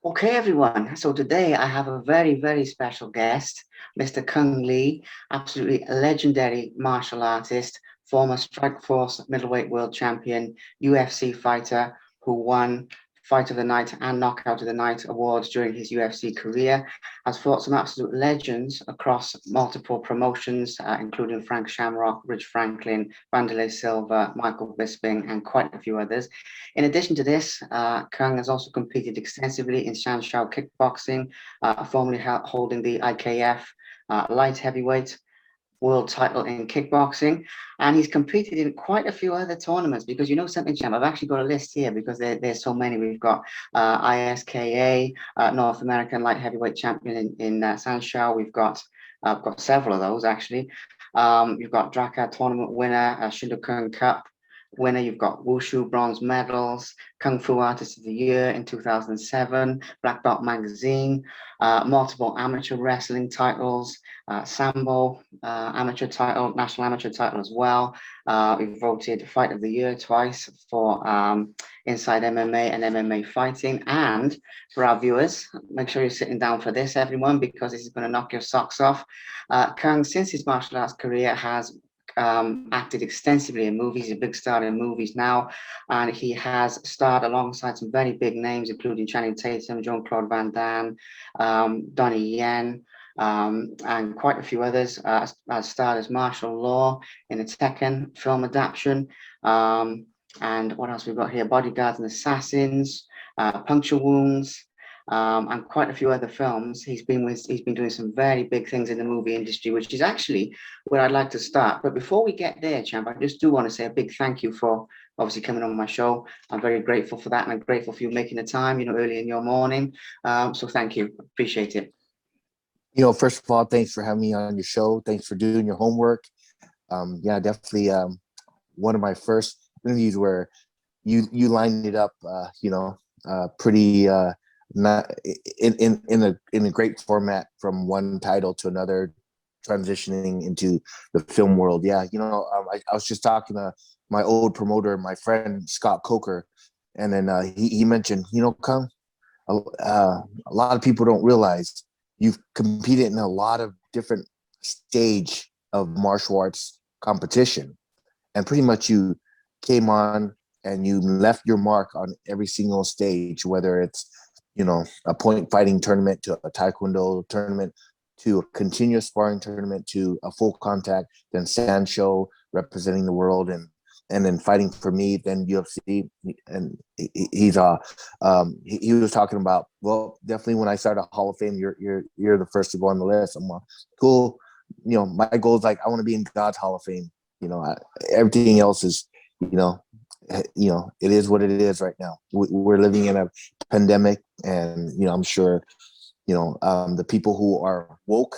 Okay, everyone. So today I have a very, very special guest, Mr. Kung Lee, absolutely legendary martial artist, former Strikeforce middleweight world champion, UFC fighter who won Fight of the Night and Knockout of the Night awards during his UFC career, has fought some absolute legends across multiple promotions, including Frank Shamrock, Rich Franklin, Wanderlei Silva, Michael Bisping, and quite a few others. In addition to this, Kang has also competed extensively in Sanshou kickboxing, formerly holding the IKF light heavyweight world title in kickboxing, and he's competed in quite a few other tournaments. Because you know something, champ, I've actually got a list here because there's so many. We've got ISKA, North American light heavyweight champion in Sanshou. I've got several of those actually. You've got Draka tournament winner, Shindokun Cup winner. You've got Wushu bronze medals, Kung Fu Artist of the Year in 2007, Black Belt Magazine, multiple amateur wrestling titles, Sambo amateur title, national amateur title as well. We've voted Fight of the Year twice for Inside MMA and MMA Fighting. And for our viewers, make sure you're sitting down for this, everyone, because this is going to knock your socks off. Kung, since his martial arts career, has acted extensively in movies. He's a big star in movies now, and he has starred alongside some very big names, including Channing Tatum, Jean-Claude Van Damme, Donnie Yen, and quite a few others. As starred as martial law in a Tekken film adaptation. And what else we've got here? Bodyguards and Assassins, Puncture Wounds, and quite a few other films. He's been doing some very big things in the movie industry, which is actually where I'd like to start. But before we get there, champ, I just do want to say a big thank you for obviously coming on my show. I'm very grateful for that, and I'm grateful for you making the time, early in your morning. So thank you, appreciate it. First of all, thanks for having me on your show. Thanks for doing your homework. Yeah, definitely one of my first interviews where you lined it up, pretty not in a great format from one title to another, transitioning into the film world. Yeah, I was just talking to my old promoter, my friend Scott Coker, and then he mentioned, Kung, a lot of people don't realize you've competed in a lot of different stage of martial arts competition, and pretty much you came on and you left your mark on every single stage, whether it's a point fighting tournament to a taekwondo tournament to a continuous sparring tournament to a full contact, then Sanshou representing the world, and then fighting for me, then UFC. And he was talking about, well, definitely when I started Hall of Fame, you're the first to go on the list. I'm like, cool. My goal is like, I want to be in God's Hall of Fame. Everything else is, it is what it is right now. We're living in a pandemic, and I'm sure the people who are woke,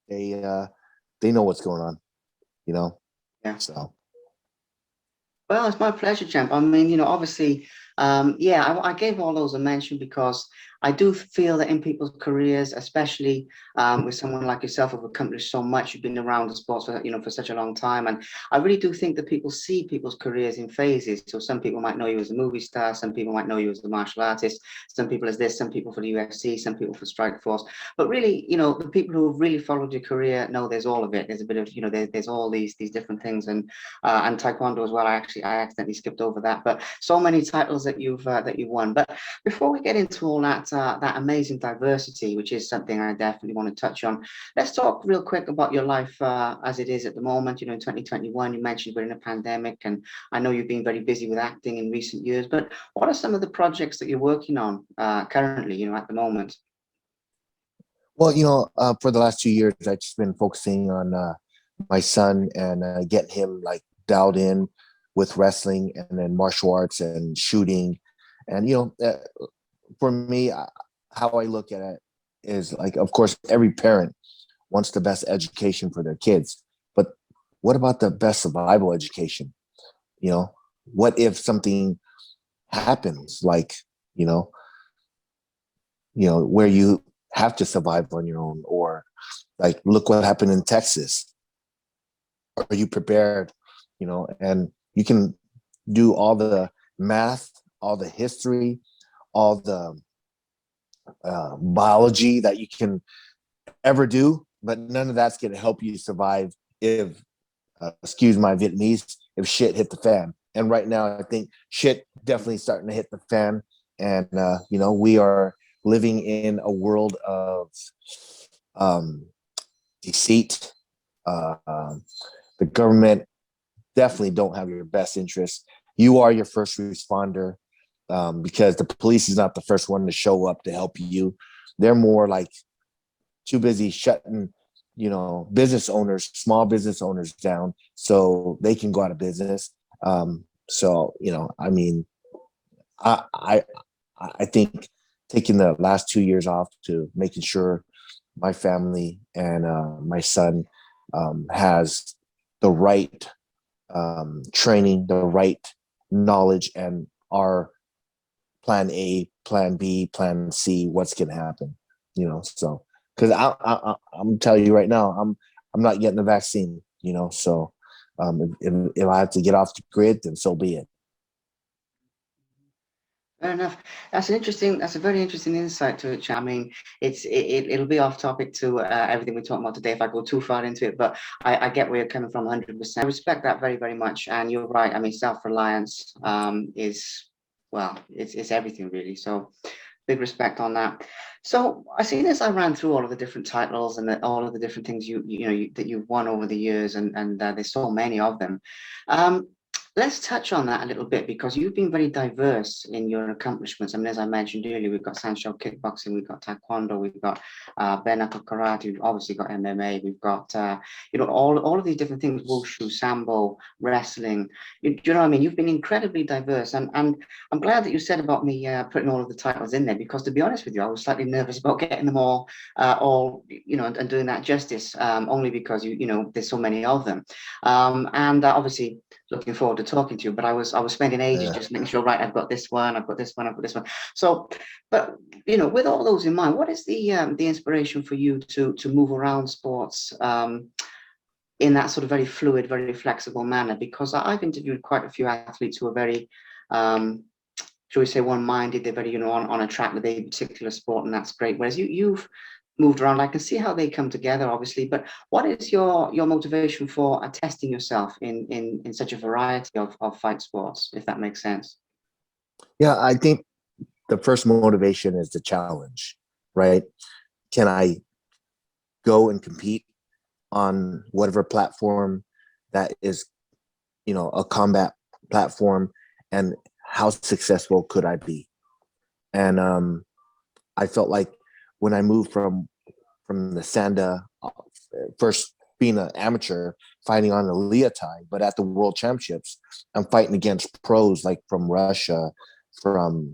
they know what's going on. Yeah. So. Well, it's my pleasure, champ. I mean, obviously, I gave all those a mention because I do feel that in people's careers, especially with someone like yourself who've accomplished so much, you've been around the sports for such a long time, and I really do think that people see people's careers in phases. So some people might know you as a movie star, some people might know you as a martial artist, some people as this, some people for the UFC, some people for Strikeforce. But really, the people who have really followed your career know there's all of it. There's a bit of, there's all these different things, and Taekwondo as well. I accidentally skipped over that, but so many titles that you've won. But before we get into all that amazing diversity, which is something I definitely want to touch on, let's talk real quick about your life as it is at the moment. In 2021, you mentioned we're in a pandemic, and I know you've been very busy with acting in recent years. But what are some of the projects that you're working on currently? At the moment. Well, for the last 2 years, I've just been focusing on my son and getting him like dialed in with wrestling and then martial arts and shooting. And, for me, how I look at it is like, of course, every parent wants the best education for their kids. But what about the best survival education? You know, what if something happens, like, you know, where you have to survive on your own, or like, look what happened in Texas. Are you prepared? And you can do all the math, all the history, all the biology that you can ever do, but none of that's going to help you survive if, excuse my Vietnamese, if shit hit the fan. And right now, I think shit definitely starting to hit the fan. And, we are living in a world of um, deceit. The government definitely don't have your best interest. You are your first responder, because the police is not the first one to show up to help you. They're more like too busy shutting, small business owners down so they can go out of business. So, I mean, I, I, I think taking the last 2 years off to making sure my family and my son has the right training, the right knowledge, and our plan A, plan B, plan C, what's going to happen, so, because I'm telling you right now, I'm not getting the vaccine, so if I have to get off the grid, then so be it. Fair enough. That's a very interesting insight to it, Chan. I mean, it'll be off topic to everything we're talking about today if I go too far into it, but I get where you're coming from 100%. I respect that very, very much. And you're right. I mean, self-reliance is, well, it's everything really. So big respect on that. So I seen as I ran through all of the different titles and all of the different things that you've won over the years, and there's so many of them. Um, Let's touch on that a little bit because you've been very diverse in your accomplishments. I mean, as I mentioned earlier, we've got Sancho kickboxing, we've got taekwondo, we've got bare knuckle karate, we've obviously got MMA, we've got all of these different things: wushu, sambo, wrestling. Do you know what I mean? You've been incredibly diverse, and I'm glad that you said about me putting all of the titles in there because, to be honest with you, I was slightly nervous about getting them all and doing that justice. Only because there's so many of them, and obviously looking forward to talking to you. But I was spending ages just making sure, right, I've got this one, I've got this one, I've got this one. So, but with all those in mind, what is the inspiration for you to move around sports in that sort of very fluid, very flexible manner? Because I've interviewed quite a few athletes who are very shall we say one-minded. They're very on a track with a particular sport, and that's great. Whereas you've moved around. I can see how they come together, obviously. But what is your motivation for testing yourself in such a variety of fight sports, if that makes sense? Yeah, I think the first motivation is the challenge, right? Can I go and compete on whatever platform that is, a combat platform, and how successful could I be? And I felt like when I moved from the Sanda, first being an amateur fighting on the Liatai, but at the World Championships, I'm fighting against pros like from Russia, from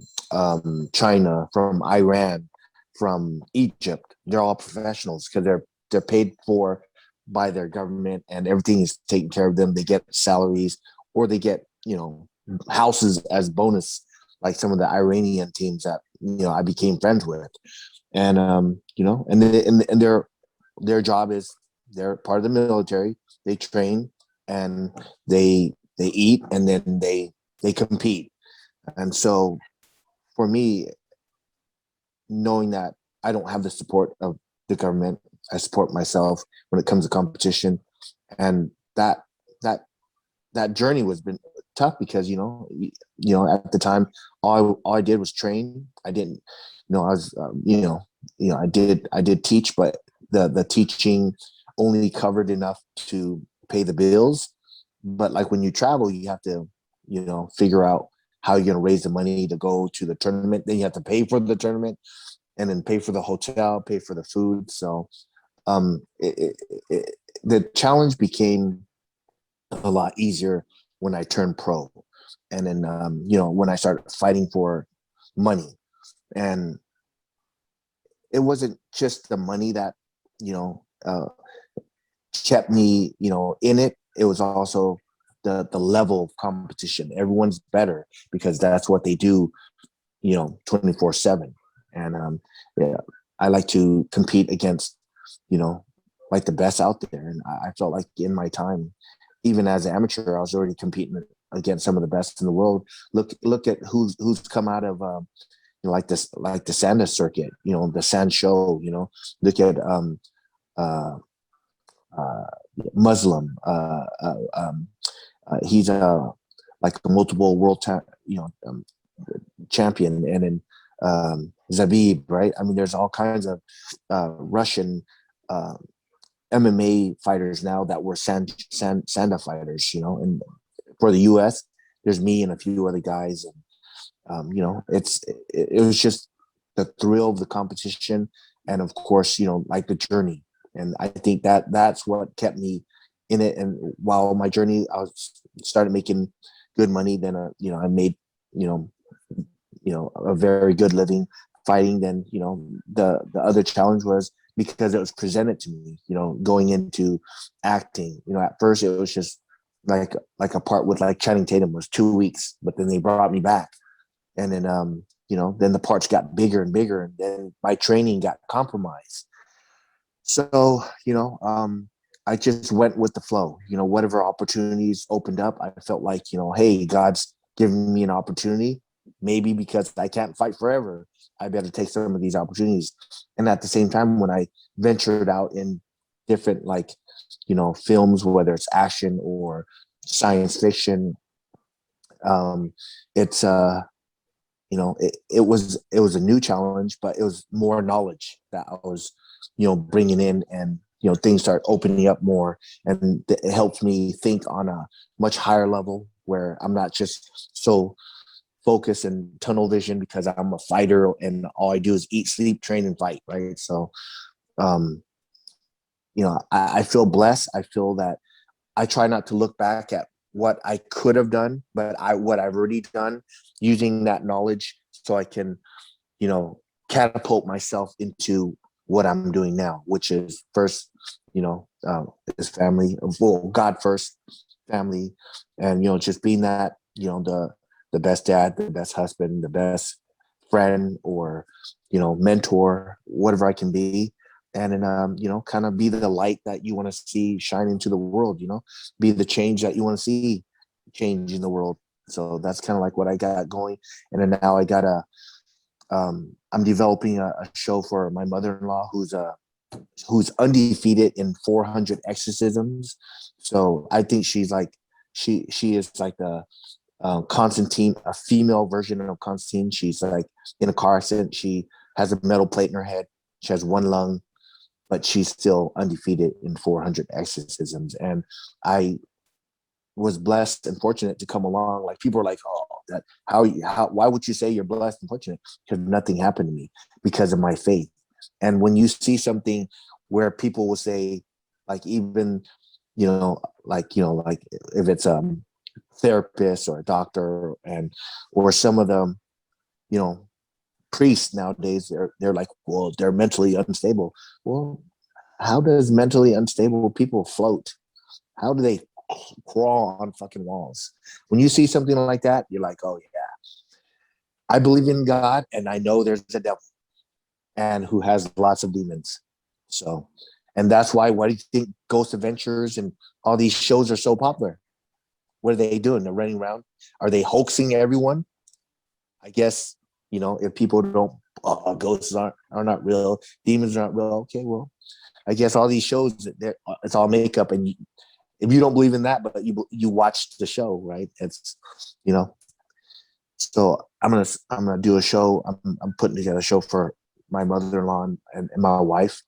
China, from Iran, from Egypt. They're all professionals because they're paid for by their government, and everything is taken care of them. They get salaries, or they get houses as bonus, like some of the Iranian teams that I became friends with. And and their job is, they're part of the military. They train, and they eat, and then they compete. And so for me, knowing that I don't have the support of the government, I support myself when it comes to competition. And that journey was been tough because at the time, all I did was train. I didn't, I was I did teach, but the teaching only covered enough to pay the bills. But like when you travel, you have to figure out how you're going to raise the money to go to the tournament. Then you have to pay for the tournament, and then pay for the hotel, pay for the food. So um, it, the challenge became a lot easier when I turned pro, and then when I started fighting for money. And it wasn't just the money that you know kept me in it. It was also the level of competition. Everyone's better because that's what they do 24/7. And yeah, I like to compete against you know like the best out there. And I felt like in my time, even as an amateur, I was already competing against some of the best in the world. Look at who's come out of like the Sanda circuit, the Sand show. Look at uh, uh, Muslim. He's like a multiple champion, and then Zabib, right? I mean, there's all kinds of Russian uh, MMA fighters now that were Sanda fighters, and for the U.S., there's me and a few other guys, and it was just the thrill of the competition, and of course, like the journey. And I think that's what kept me in it. And while my journey, I was started making good money. Then I made you know a very good living fighting. Then the other challenge was because it was presented to me. Going into acting. At first it was just like a part with like Channing Tatum was 2 weeks, but then they brought me back, and then then the parts got bigger and bigger, and then my training got compromised. So I just went with the flow. Whatever opportunities opened up, I felt like hey, God's giving me an opportunity. Maybe because I can't fight forever, I better take some of these opportunities. And at the same time, when I ventured out in different films, whether it's action or science fiction, it's it was a new challenge, but it was more knowledge that I was bringing in, and things start opening up more, and it helps me think on a much higher level where I'm not just so focused and tunnel vision because I'm a fighter and all I do is eat, sleep, train, and fight, right? So um I feel blessed. I feel that I try not to look back at what I could have done, but what I've already done, using that knowledge so I can, catapult myself into what I'm doing now, which is first, is family, well, God first, family, and just being that, the best dad, the best husband, the best friend, or mentor, whatever I can be. And then kind of be the light that you want to see shine into the world, be the change that you want to see change in the world. So that's kind of like what I got going. And then now I got I'm developing a show for my mother-in-law who's undefeated in 400 exorcisms. So I think she's like she is like the Constantine, a female version of Constantine. She's like in a car accident. She has a metal plate in her head. She has one lung, but she's still undefeated in 400 exorcisms. And I was blessed and fortunate to come along. Like people are like, oh, that why would you say you're blessed and fortunate? Because nothing happened to me because of my faith. And when you see something where people will say, like even, like if it's a therapist or a doctor, or some of them, you know, priests nowadays, they're like, well, they're mentally unstable. Well, how does mentally unstable people float? How do they crawl on fucking walls? When you see something like that, you're like, oh yeah, I believe in God, and I know there's a devil, and who has lots of demons. So, and that's why do you think Ghost Adventures and all these shows are so popular? What are they doing? They're running around. Are they hoaxing everyone? I guess, if people don't, ghosts are not real, demons aren't real. Okay, well, I guess all these shows, it's all makeup, and if you don't believe in that, but you watch the show, right? It's, you know. So I'm gonna do a show. I'm putting together a show for my mother-in-law and my wife,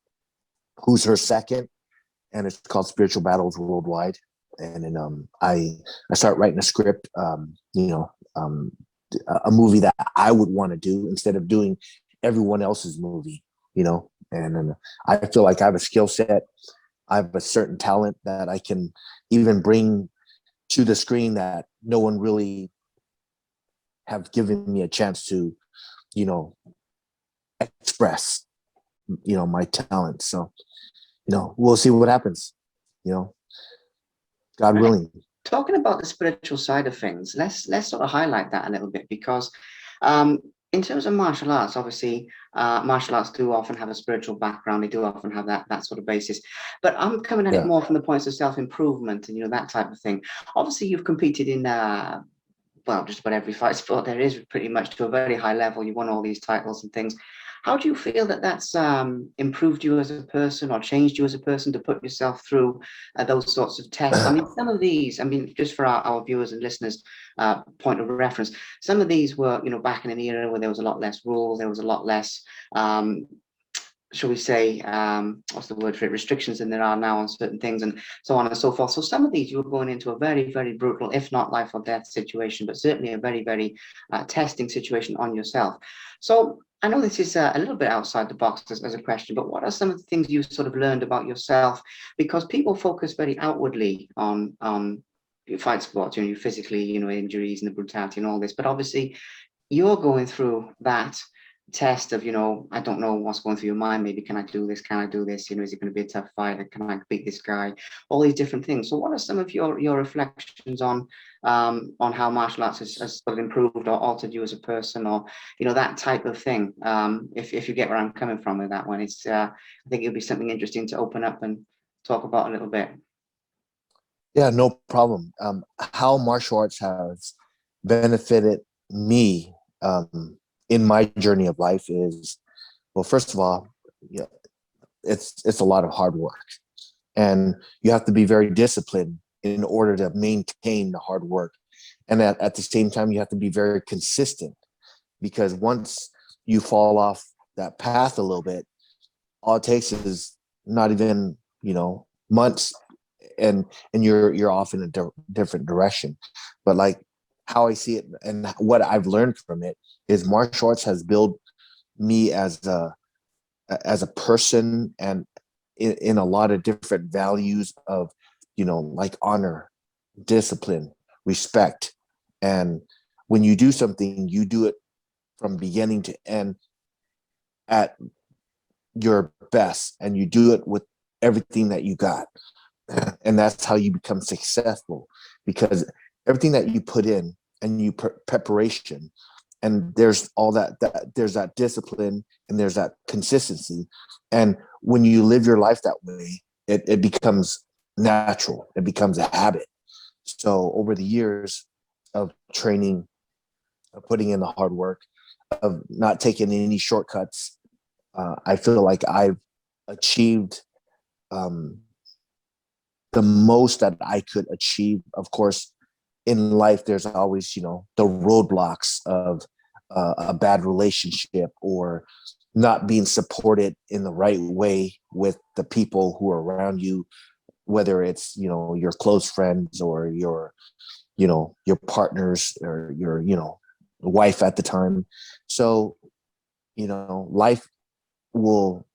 who's her second, and it's called Spiritual Battles Worldwide. And then I start writing a script, a movie that I would want to do instead of doing everyone else's movie, And then I feel like I have a skill set. I have a certain talent that I can even bring to the screen that no one really have given me a chance to, you know, express, my talent. So, we'll see what happens, you know, God Right. willing. Talking about the spiritual side of things, let's sort of highlight that a little bit because um, in terms of martial arts, obviously, martial arts do often have a spiritual background. They do often have that sort of basis. But I'm coming at it Yeah. more from the points of self-improvement and that type of thing. Obviously, you've competed in well, just about every fight sport there is pretty much to a very high level. You won all these titles and things. How do you feel that that's improved you as a person or changed you as a person to put yourself through those sorts of tests? I mean, some of these, I mean, just for our viewers and listeners' point of reference, some of these were, back in an era where there was a lot less rules, there was a lot less shall we say, what's the word for it, restrictions than there are now on certain things and so on and so forth. So some of these you were going into a very, very brutal, if not life or death situation, but certainly a very, very testing situation on yourself. So I know this is a little bit outside the box as a question, but what are some of the things you sort of learned about yourself? Because people focus very outwardly on your fight sports, you physically, injuries and the brutality and all this, but obviously you're going through that test of, I don't know what's going through your mind. Maybe can I do this? Can I do this? Is it going to be a tough fight? Can I beat this guy? All these different things. So what are some of your reflections on how martial arts has sort of improved or altered you as a person or, that type of thing? If you get where I'm coming from with that one, it's I think it'll be something interesting to open up and talk about a little bit. Yeah, no problem. How martial arts has benefited me in my journey of life is, well, first of all, yeah, it's a lot of hard work, and you have to be very disciplined in order to maintain the hard work, and at the same time, you have to be very consistent because once you fall off that path a little bit, all it takes is not even months and you're off in a different direction. But like how I see it and what I've learned from it is martial arts has built me as a person and in a lot of different values of like honor, discipline, respect. And when you do something, you do it from beginning to end at your best, and you do it with everything that you got. And that's how you become successful, because everything that you put in and you preparation, and there's all that there's that discipline and there's that consistency, and when you live your life that way, it becomes natural, it becomes a habit. So over the years of training, of putting in the hard work, of not taking any shortcuts, I feel like I've achieved um, the most that I could achieve. Of course, in life, there's always, the roadblocks of a bad relationship or not being supported in the right way with the people who are around you, whether it's, your close friends or your partners or your, wife at the time. So, life will,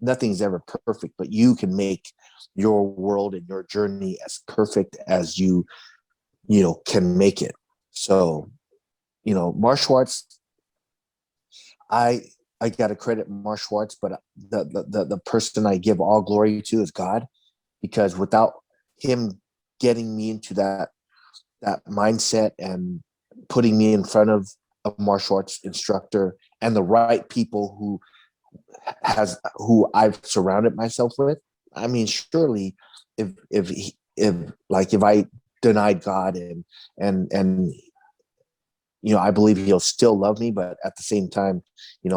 nothing's ever perfect, but you can make your world and your journey as perfect as you can make it. So, martial arts, I I gotta credit martial arts, but the person I give all glory to is God, because without him getting me into that mindset and putting me in front of a martial arts instructor and the right people who I've surrounded myself with. I mean, surely if I denied God and I believe he'll still love me, but at the same time,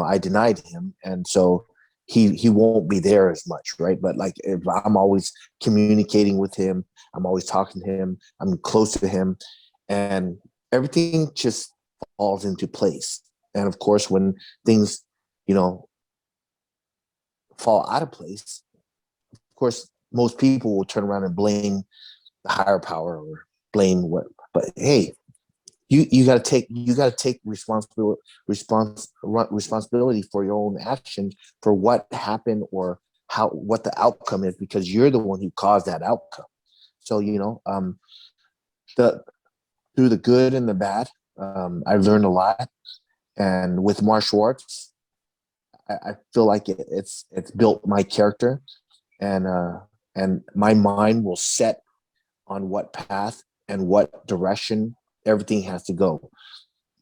I denied him, and so he won't be there as much, right? But like if I'm always communicating with him, I'm always talking to him, I'm close to him, and everything just falls into place. And of course, when things, you know, fall out of place, of course, most people will turn around and blame the higher power or blame what. But hey, you got to take responsibility for your own action, for what happened or what the outcome is, because you're the one who caused that outcome. So the through the good and the bad, I've learned a lot. And with martial arts, I feel like it's built my character, and my mind will set on what path and what direction everything has to go.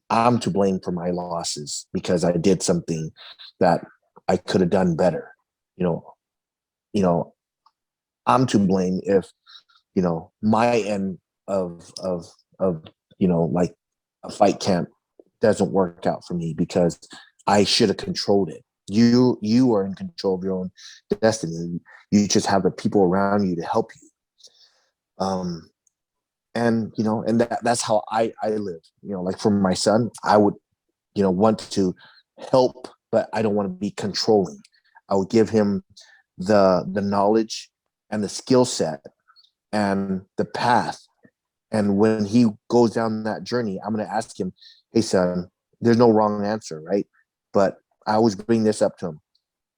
I'm to blame for my losses because I did something that I could have done better. You know, you know, I'm to blame if, my end of like a fight camp doesn't work out for me because I should have controlled it. You are in control of your own destiny. You just have the people around you to help you. And that's how I live. Like for my son, I would want to help, but I don't want to be controlling. I would give him the knowledge and the skill set and the path. And when he goes down that journey, I'm going to ask him, hey, son, there's no wrong answer, right? But I always bring this up to him.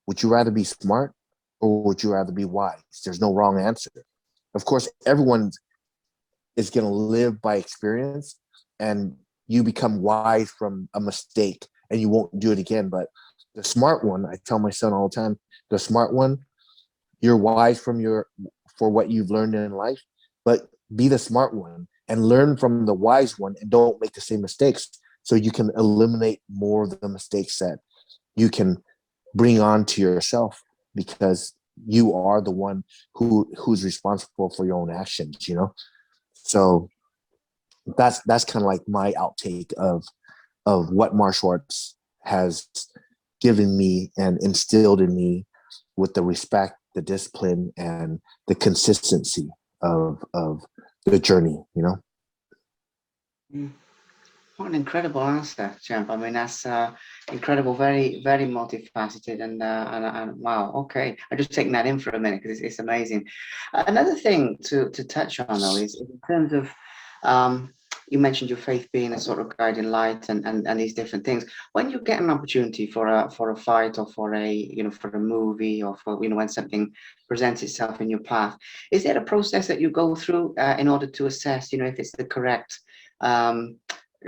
Would you rather be smart or would you rather be wise? There's no wrong answer. Of course, everyone is going to live by experience, and you become wise from a mistake and you won't do it again. But the smart one, I tell my son all the time, the smart one, you're wise for what you've learned in life, but be the smart one and learn from the wise one and don't make the same mistakes, so you can eliminate more of the mistakes that you can bring on to yourself, because you are the one who's responsible for your own actions. So that's kind of like my outtake of what martial arts has given me and instilled in me, with the respect, the discipline, and the consistency of the journey. Mm. What an incredible answer, champ. I mean, that's incredible, very, very multifaceted, and wow. Okay, I'm just taking that in for a minute because it's amazing. Another thing to touch on though is in terms of, you mentioned your faith being a sort of guiding light, and these different things. When you get an opportunity for a fight, or for for a movie, or for when something presents itself in your path, is there a process that you go through in order to assess if it's the correct um,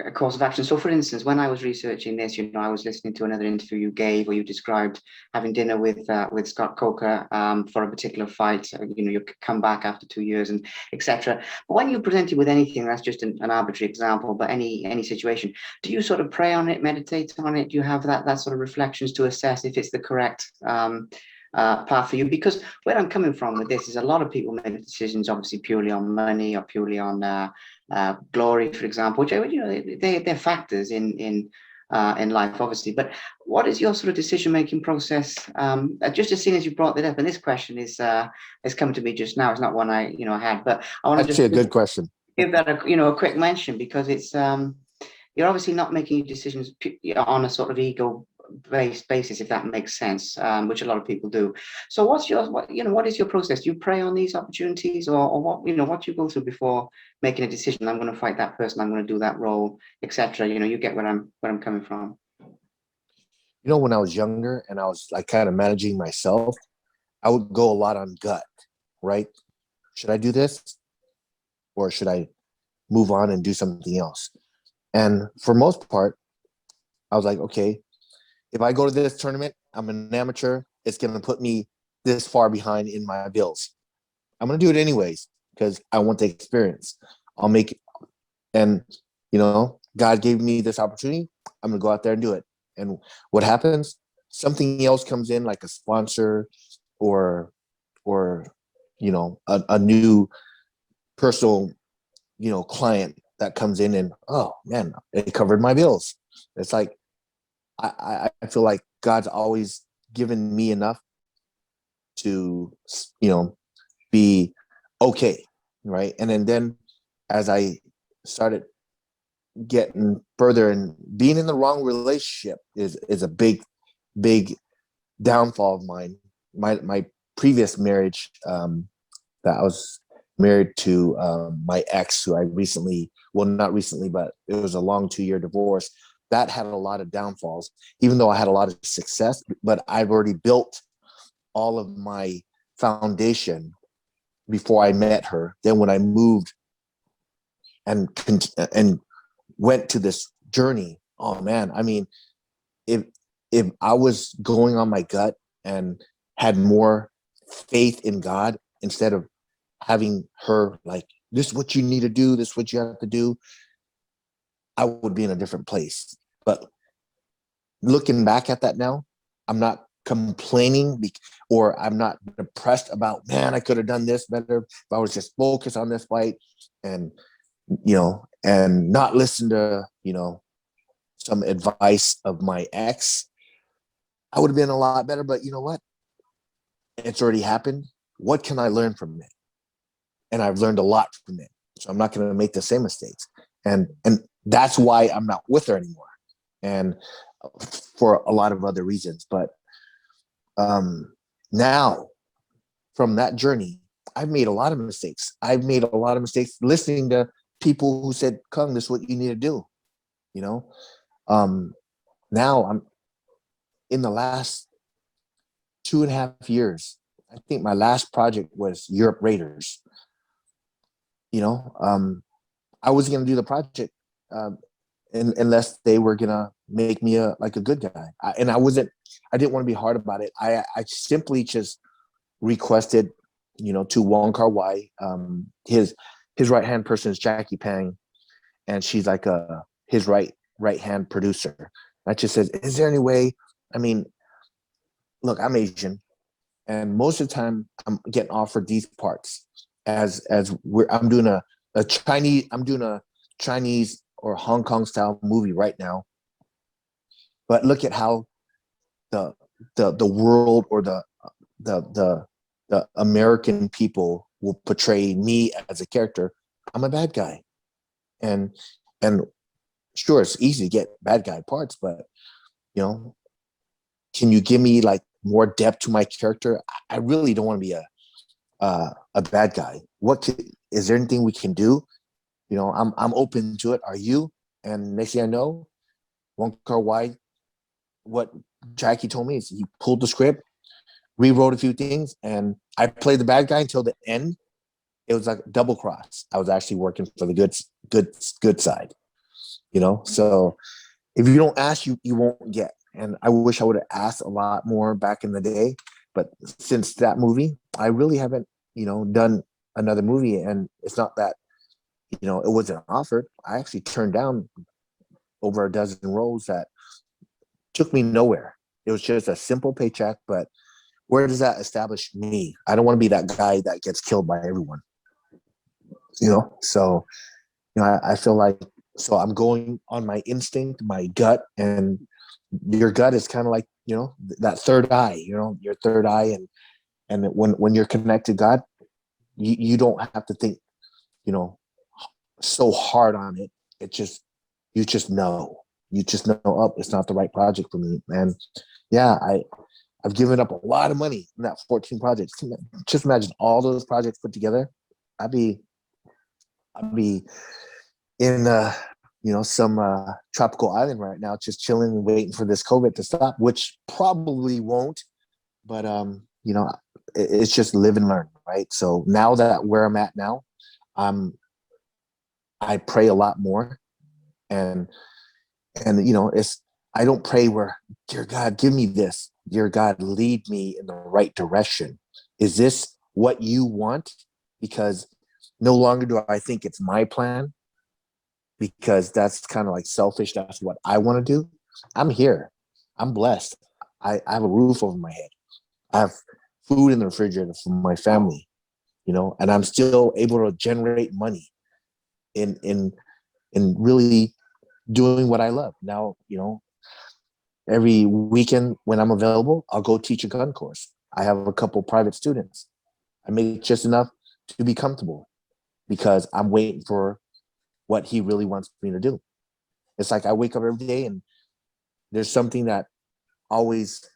a course of action? So, for instance, when I was researching this, I was listening to another interview you gave, where you described having dinner with Scott Coker for a particular fight. You come back after 2 years and etc. But when you're presented with anything, that's just an arbitrary example, but any situation, do you sort of pray on it, meditate on it? Do you have that sort of reflections to assess if it's the correct path for you? Because where I'm coming from with this is a lot of people make decisions obviously purely on money, or purely on glory, for example, which they're factors in life, obviously. But what is your sort of decision-making process? Just as soon as you brought that up, and this question is come to me just now. It's not one I had, but I want to Actually, a just good question. give that a quick mention, because it's you're obviously not making decisions on a sort of ego-based basis, if that makes sense, which a lot of people do. So what is your process? Do you prey on these opportunities, or what do you go through before making a decision? I'm going to fight that person, I'm going to do that role, etc. You get where I'm coming from. When I was younger and I was like kind of managing myself, I would go a lot on gut, right? Should I do this, or should I move on and do something else? And for most part, I was like, okay, if I go to this tournament, I'm an amateur. It's going to put me this far behind in my bills. I'm going to do it anyways because I want the experience. I'll make it. And, God gave me this opportunity. I'm going to go out there and do it. And what happens? Something else comes in, like a sponsor, or a new personal, client that comes in, and, oh man, it covered my bills. It's like, I feel like God's always given me enough to, be okay, right? And then as I started getting further, and being in the wrong relationship is a big downfall of mine. My previous marriage, that I was married to, my ex, who I recently, well, not recently, but it was a long 2-year divorce. That had a lot of downfalls, even though I had a lot of success, but I've already built all of my foundation before I met her. Then when I moved and went to this journey. Oh man, I mean, if if I was going on my gut and had more faith in God instead of having her like, this is what you need to do, this is what you have to do, I would be in a different place. But looking back at that now, I'm not complaining or I'm not depressed about, man, I could have done this better if I was just focused on this fight and, and not listen to, some advice of my ex. I would have been a lot better. But you know what? It's already happened. What can I learn from it? And I've learned a lot from it. So I'm not going to make the same mistakes. And that's why I'm not with her anymore. And for a lot of other reasons. But now, from that journey, I've made a lot of mistakes. I've made a lot of mistakes listening to people who said, Kung, this is what you need to do. You know, now I'm in the last 2.5 years. I think my last project was Europe Raiders. You know, I was going to do the project unless they were going to make me a good guy. I didn't want to be hard about it. I simply just requested, to Wong Kar Wai. His right hand person is Jackie Pang, and she's like his right hand producer. I just said, is there any way? I mean, look, I'm Asian, and most of the time I'm getting offered these parts I'm doing a Chinese or Hong Kong style movie right now. But look at how the the world or the American people will portray me as a character. I'm a bad guy, and and sure, it's easy to get bad guy parts, but you know, can you give me like more depth to my character? I really don't want to be a bad guy. Is there anything we can do? I'm open to it. Are you? And next thing I know, Wong Kar Wai, what Jackie told me is he pulled the script, rewrote a few things, and I played the bad guy until the end. It was like double cross. I was actually working for the good side. So if you don't ask, you won't get. And I wish I would have asked a lot more back in the day. But since that movie, I really haven't, done another movie. And it's not that, it wasn't offered. I actually turned down over a dozen roles that took me nowhere. It was just a simple paycheck, but where does that establish me? I don't want to be that guy that gets killed by everyone. So I feel like, so I'm going on my instinct, my gut, and your gut is kind of like, that third eye, your third eye. And when you're connected to God, you don't have to think, you know, so hard on it. You just know, oh, it's not the right project for me. And yeah, I've given up a lot of money in that 14 projects. Just imagine all those projects put together. I'd be in some tropical island right now, just chilling and waiting for this COVID to stop, which probably won't. But it's just live and learn, right? So now that where I'm at now, I pray a lot more, and it's, I don't pray where, dear God, give me this, dear God, lead me in the right direction. Is this what you want? Because no longer do I think it's my plan, because that's kind of like selfish. That's what I want to do. I'm here. I'm blessed. I have a roof over my head. I have food in the refrigerator for my family, and I'm still able to generate money in really doing what I love. Now, every weekend when I'm available, I'll go teach a gun course. I have a couple private students. I make just enough to be comfortable because I'm waiting for what he really wants me to do. It's like I wake up every day and there's something that always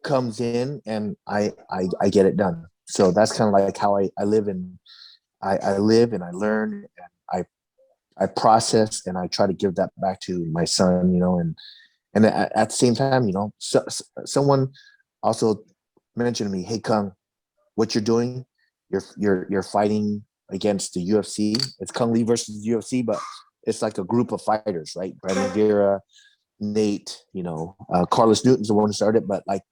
comes in, and I get it done. So that's kind of like how I live, and I live and I learn, and I process, and I try to give that back to my son, and at the same time, someone also mentioned to me, hey, Kung, what you're doing, you're fighting against the UFC. It's Kung Lee versus the UFC, but it's like a group of fighters, right? Brandon Vera, Nate, Carlos Newton's the one who started, but like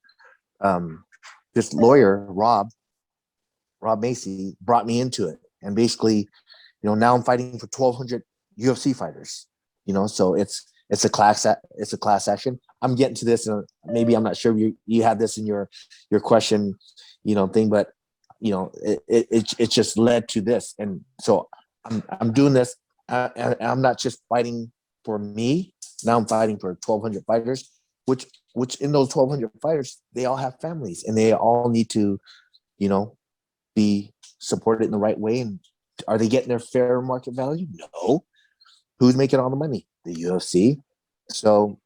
this lawyer, Rob Macy, brought me into it. And basically, now I'm fighting for 1,200 UFC fighters, so it's a class action. I'm getting to this, and maybe I'm not sure you had this in your question, thing, but it just led to this, and so I'm doing this. I'm not just fighting for me. Now I'm fighting for 1,200 fighters, which in those 1,200 fighters, they all have families, and they all need to, be supported in the right way. And are they getting their fair market value? No. Who's making all the money? The UFC. So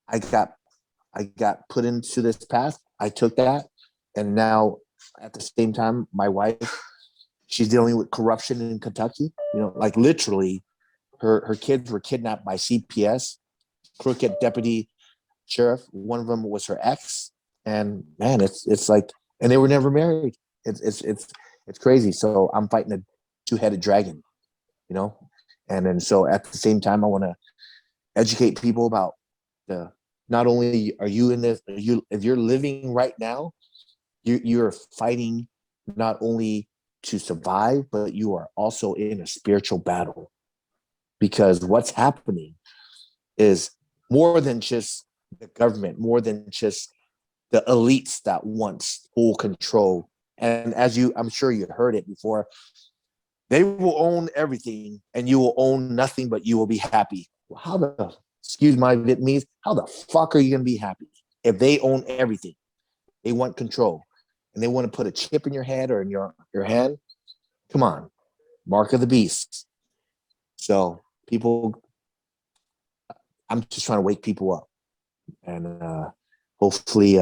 I got put into this path. I took that, and now at the same time, my wife, she's dealing with corruption in Kentucky. Like literally, her kids were kidnapped by CPS, crooked deputy sheriff. One of them was her ex, and man, it's like, and they were never married. It's crazy. So I'm fighting a two-headed dragon, and then so at the same time, I want to educate people about the. Not only are you in this, if you're living right now, you're fighting not only to survive, but you are also in a spiritual battle, because what's happening is more than just the government, more than just the elites that want full control. And I'm sure you heard it before, they will own everything and you will own nothing, but you will be happy. Well, excuse my Vietnamese, how the fuck are you going to be happy if they own everything? They want control, and they want to put a chip in your head or in your hand. Come on, mark of the beast. So I'm just trying to wake people up, and hopefully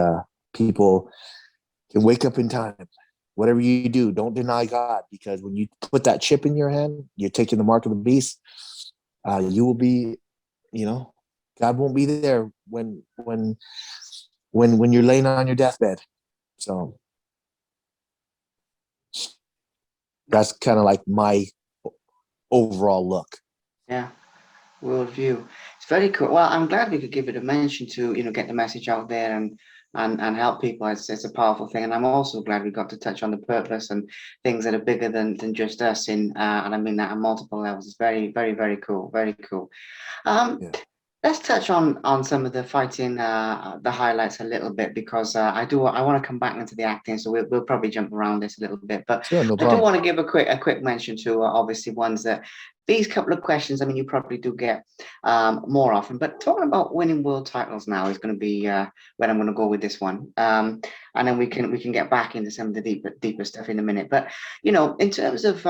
people can wake up in time. Whatever you do, don't deny God, because when you put that chip in your hand, you're taking the mark of the beast. You will be, God won't be there when you're laying on your deathbed. So that's kind of like my overall look. Yeah. Worldview. It's very cool. Well, I'm glad we could give it a mention to, get the message out there and help people. It's a powerful thing. And I'm also glad we got to touch on the purpose and things that are bigger than just us and I mean that on multiple levels. It's very, very, very cool. Very cool. Um, Yeah. let's touch on some of the fighting, the highlights a little bit, because I want to come back into the acting, so we'll probably jump around this a little bit, but Sure, no I do problem. want to give a quick mention to obviously ones that these couple of questions. I mean, you probably do get more often, but talking about winning world titles now is going to be where I'm going to go with this one, and then we can get back into some of the deeper stuff in a minute. But in terms of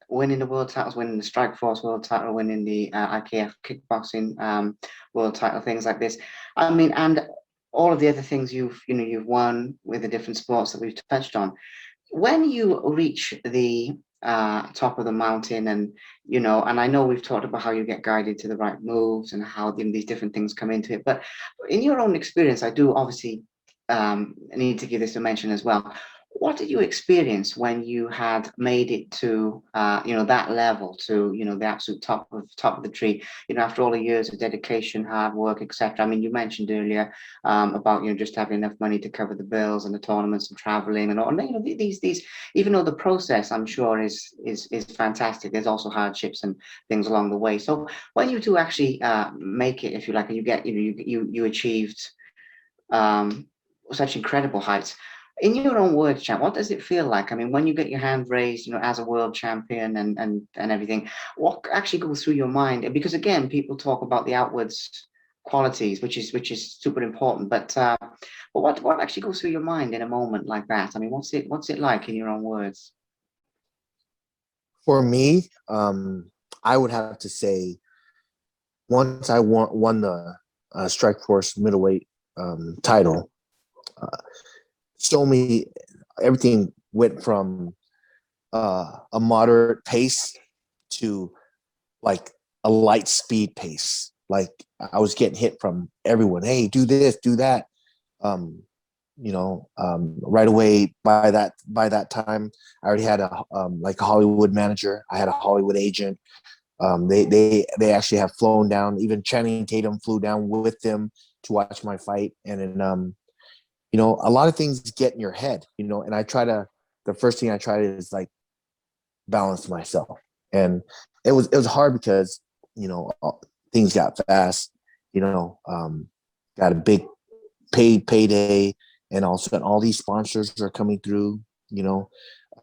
winning the world titles, winning the Strikeforce world title, winning the IKF kickboxing world title, things like this. I mean, and all of the other things you've won with the different sports that we've touched on. When you reach the top of the mountain, and I know we've talked about how you get guided to the right moves and how these different things come into it, but in your own experience, I do obviously need to give this a mention as well. What did you experience when you had made it to that level, to the absolute top of the tree, after all the years of dedication, hard work, etc.? I mean, you mentioned earlier about just having enough money to cover the bills and the tournaments and traveling and all. And these even though the process, I'm sure, is fantastic, there's also hardships and things along the way. So when you do actually make it, if you like, and you get you achieved such incredible heights. In your own words, champ, what does it feel like? I mean, when you get your hand raised, as a world champion and everything, what actually goes through your mind? Because again, people talk about the outwards qualities, which is super important. But what actually goes through your mind in a moment like that? I mean, what's it like in your own words? For me, I would have to say once I won the Strikeforce middleweight title, so me everything went from a moderate pace to like a light speed pace. Like I was getting hit from everyone. Hey, do this, do that. Um, right away by that time, I already had a like a Hollywood manager. I had a Hollywood agent. They actually have flown down. Even Channing Tatum flew down with them to watch my fight. And then a lot of things get in your head, and the first thing I try to is like balance myself. And it was hard because, things got fast, got a big payday, and all of a sudden all these sponsors are coming through,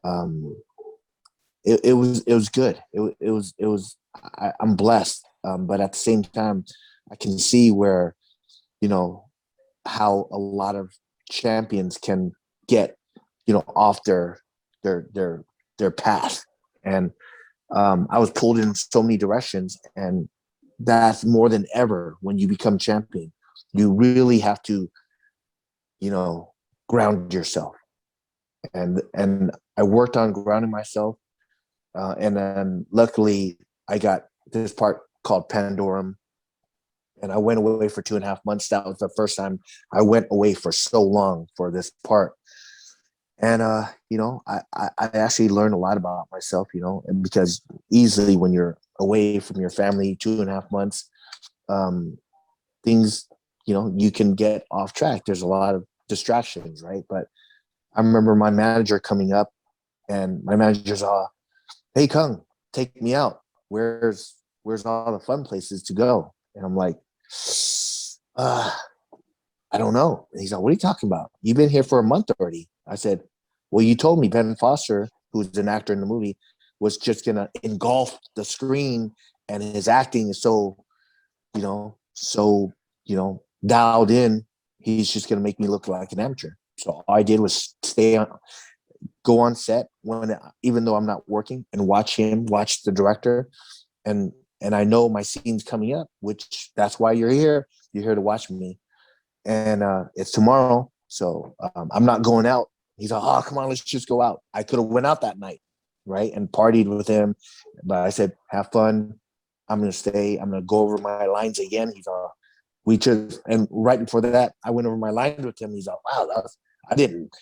um, it was good. I'm blessed. But at the same time, I can see where, you know, how a lot of champions can get, off their their their path. And I was pulled in so many directions, and that's more than ever when you become champion. You really have to, ground yourself. And I worked on grounding myself, and then luckily I got this part called Pandorum, and I went away for 2.5 months. That was the first time I went away for so long for this part. And I actually learned a lot about myself, and because easily when you're away from your family 2.5 months, um, things, you can get off track. There's a lot of distractions, right? But I remember my manager coming up, and my manager's hey Kung, take me out. Where's all the fun places to go? And I'm like, uh, I don't know. And he's like, what are you talking about? You've been here for a month already. I said, well, you told me Ben Foster, who's an actor in the movie, was just gonna engulf the screen, and his acting is so dialed in. He's just gonna make me look like an amateur. So all I did was go on set even though I'm not working, and watch the director, and and I know my scene's coming up, which that's why you're here. You're here to watch me, and it's tomorrow, so I'm not going out. He's like, oh, come on, let's just go out. I could have went out that night, right, and partied with him, but I said, have fun. I'm gonna stay. I'm gonna go over my lines again. He's we just and right before that, I went over my lines with him. He's like, wow, I didn't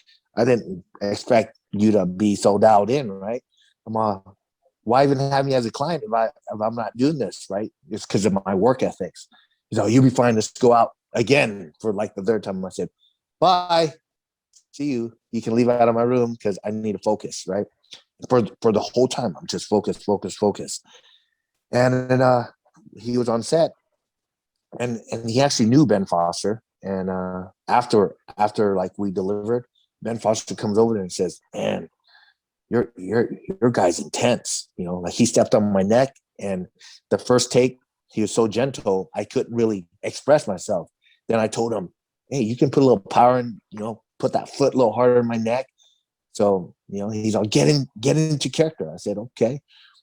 expect you to be so dialed in, right? I'm why even have me as a client if I'm not doing this, right? It's because of my work ethics. He's like, you'll be fine. Let's go out again for like the third time. I said, bye, see you. You can leave out of my room because I need to focus, right? For the whole time, I'm just focus. And then he was on set, and he actually knew Ben Foster. And after like we delivered, Ben Foster comes over there and says, man, your guy's intense. Like he stepped on my neck, and the first take, he was so gentle, I couldn't really express myself. Then I told him, hey, you can put a little power in, put that foot a little harder in my neck. So, he's all get into character. I said, okay.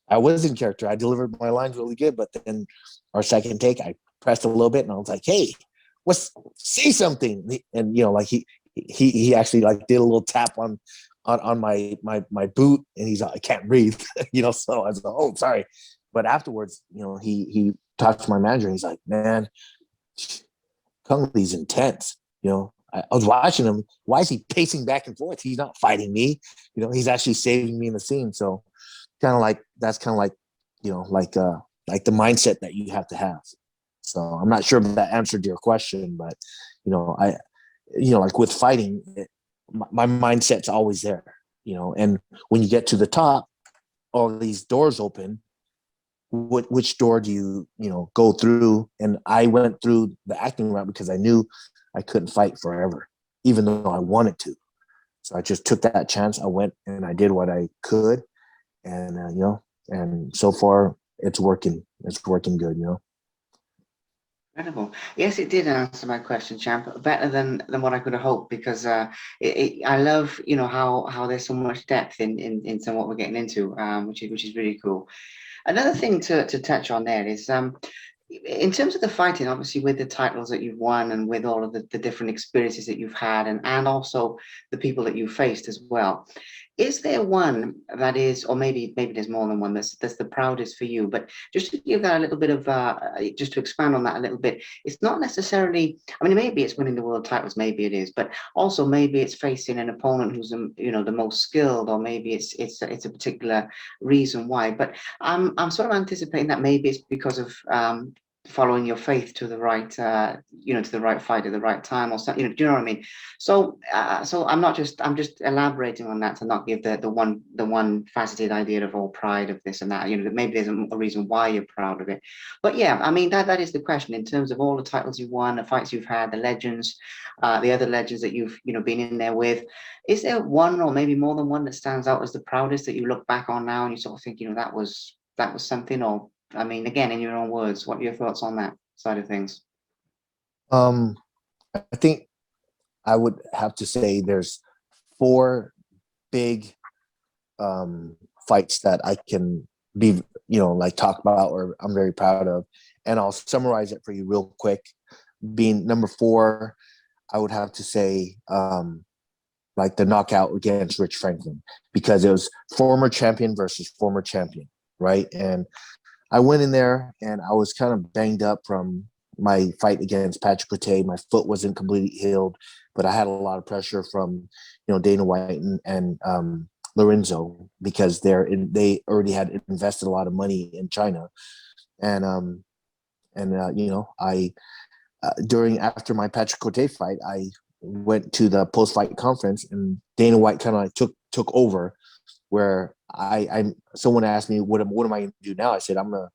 I was in character. I delivered my lines really good, but then our second take, I pressed a little bit, and I was like, hey, say something. And like he actually like did a little tap on my boot, and he's like, I can't breathe. So I was like, oh, sorry. But afterwards, he talked to my manager, and he's like, man, Kung Lee's intense. I was watching him. Why is he pacing back and forth? He's not fighting me. He's actually saving me in the scene. So that's kind of like the mindset that you have to have. So I'm not sure if that answered your question, but I like with fighting, my mindset's always there. And when you get to the top, all these doors open. Which door do you go through? And I went through the acting route because I knew I couldn't fight forever, even though I wanted to. So I just took that chance. I went and I did what I could, and and so far it's working. It's working good. Incredible. Yes, it did answer my question, Champ, better than what I could have hoped, because I love, how there's so much depth in what we're getting into, which is really cool. Another thing to touch on there is, in terms of the fighting, obviously with the titles that you've won, and with all of the different experiences that you've had, and also the people that you faced as well. is there one that is, or maybe there's more than one that's the proudest for you? But just to give that a little bit of, just to expand on that a little bit, it's not necessarily. I mean, maybe it's winning the world titles, maybe it is, but also maybe it's facing an opponent who's the most skilled, or maybe it's a particular reason why. But I'm sort of anticipating that maybe it's because of following your faith to the right, to the right fight at the right time, or something. Do you know what I mean? So I'm just elaborating on that to not give the one faceted idea of all pride of this and that. Maybe there's a reason why you're proud of it. But yeah, I mean that is the question in terms of all the titles you've won, the fights you've had, the legends, the other legends that you've been in there with. Is there one or maybe more than one that stands out as the proudest that you look back on now and you sort of think, that was something? Or I mean, again, in your own words, what are your thoughts on that side of things? Um, I think I would have to say there's four big fights that I can be, like talk about or I'm very proud of. And I'll summarize it for you real quick. Being number four, I would have to say like the knockout against Rich Franklin, because it was former champion versus former champion, right? And I went in there and I was kind of banged up from my fight against Patrick Cote. My foot wasn't completely healed, but I had a lot of pressure from, Dana White and Lorenzo, because they already had invested a lot of money in China. And I during after my Patrick Cote fight, I went to the post fight conference, and Dana White kind of like took over. Where someone asked me what am I going to do now? I said I'm gonna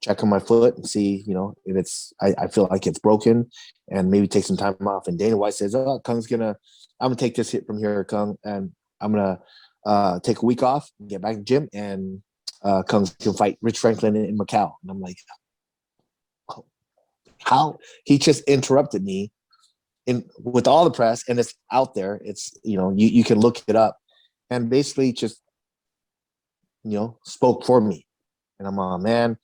check on my foot and see, if I feel like it's broken, and maybe take some time off. And Dana White says, "Oh, I'm gonna take this hit from here, Kung, and I'm gonna take a week off and get back to the gym, and Kung can fight Rich Franklin in Macau." And I'm like, how? He just interrupted me in with all the press, and it's out there. It's you can look it up, and basically just spoke for me. And I'm man,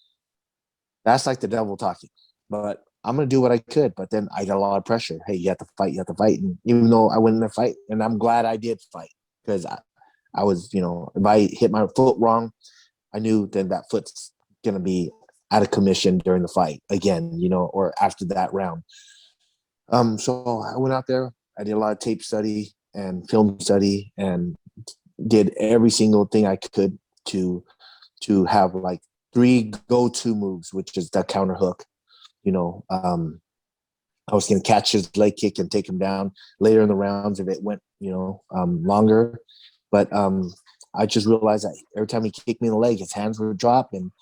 that's like the devil talking. But I'm gonna do what I could. But then I got a lot of pressure. Hey, you have to fight. You have to fight. And even though I went in the fight, and I'm glad I did fight, because I was, if I hit my foot wrong, I knew then that foot's gonna be out of commission during the fight again, or after that round. So I went out there. I did a lot of tape study and film study, and did every single thing I could to have like three go-to moves, which is the counter hook. I was going to catch his leg kick and take him down later in the rounds if it went, longer. But I just realized that every time he kicked me in the leg, his hands would drop, and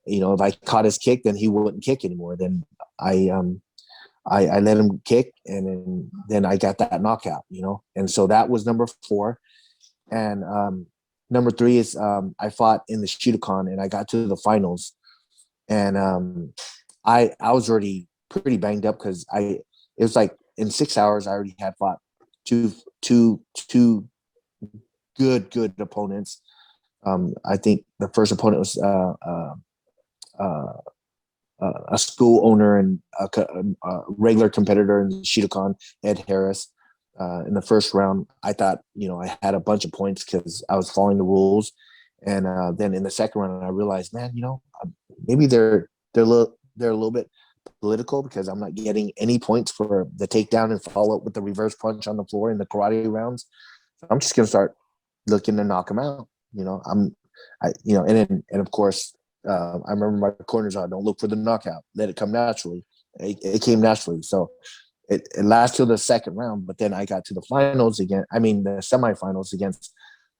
if I caught his kick, then he wouldn't kick anymore. Then I let him kick, and then I got that knockout. And so that was number four. And number three is I fought in the Shootathon, and I got to the finals, and I was already pretty banged up, because it was like in 6 hours I already had fought two good opponents. I think the first opponent was a school owner and a regular competitor in the Shootathon, Ed Harris. In the first round, I thought, I had a bunch of points because I was following the rules. And then in the second round, I realized, man, maybe they're a little bit political, because I'm not getting any points for the takedown and follow up with the reverse punch on the floor in the karate rounds. So I'm just gonna start looking to knock them out. And of course, I remember my corners on, don't look for the knockout, let it come naturally. It came naturally. So it lasted till the second round, but then I got to the finals again. I mean, the semifinals against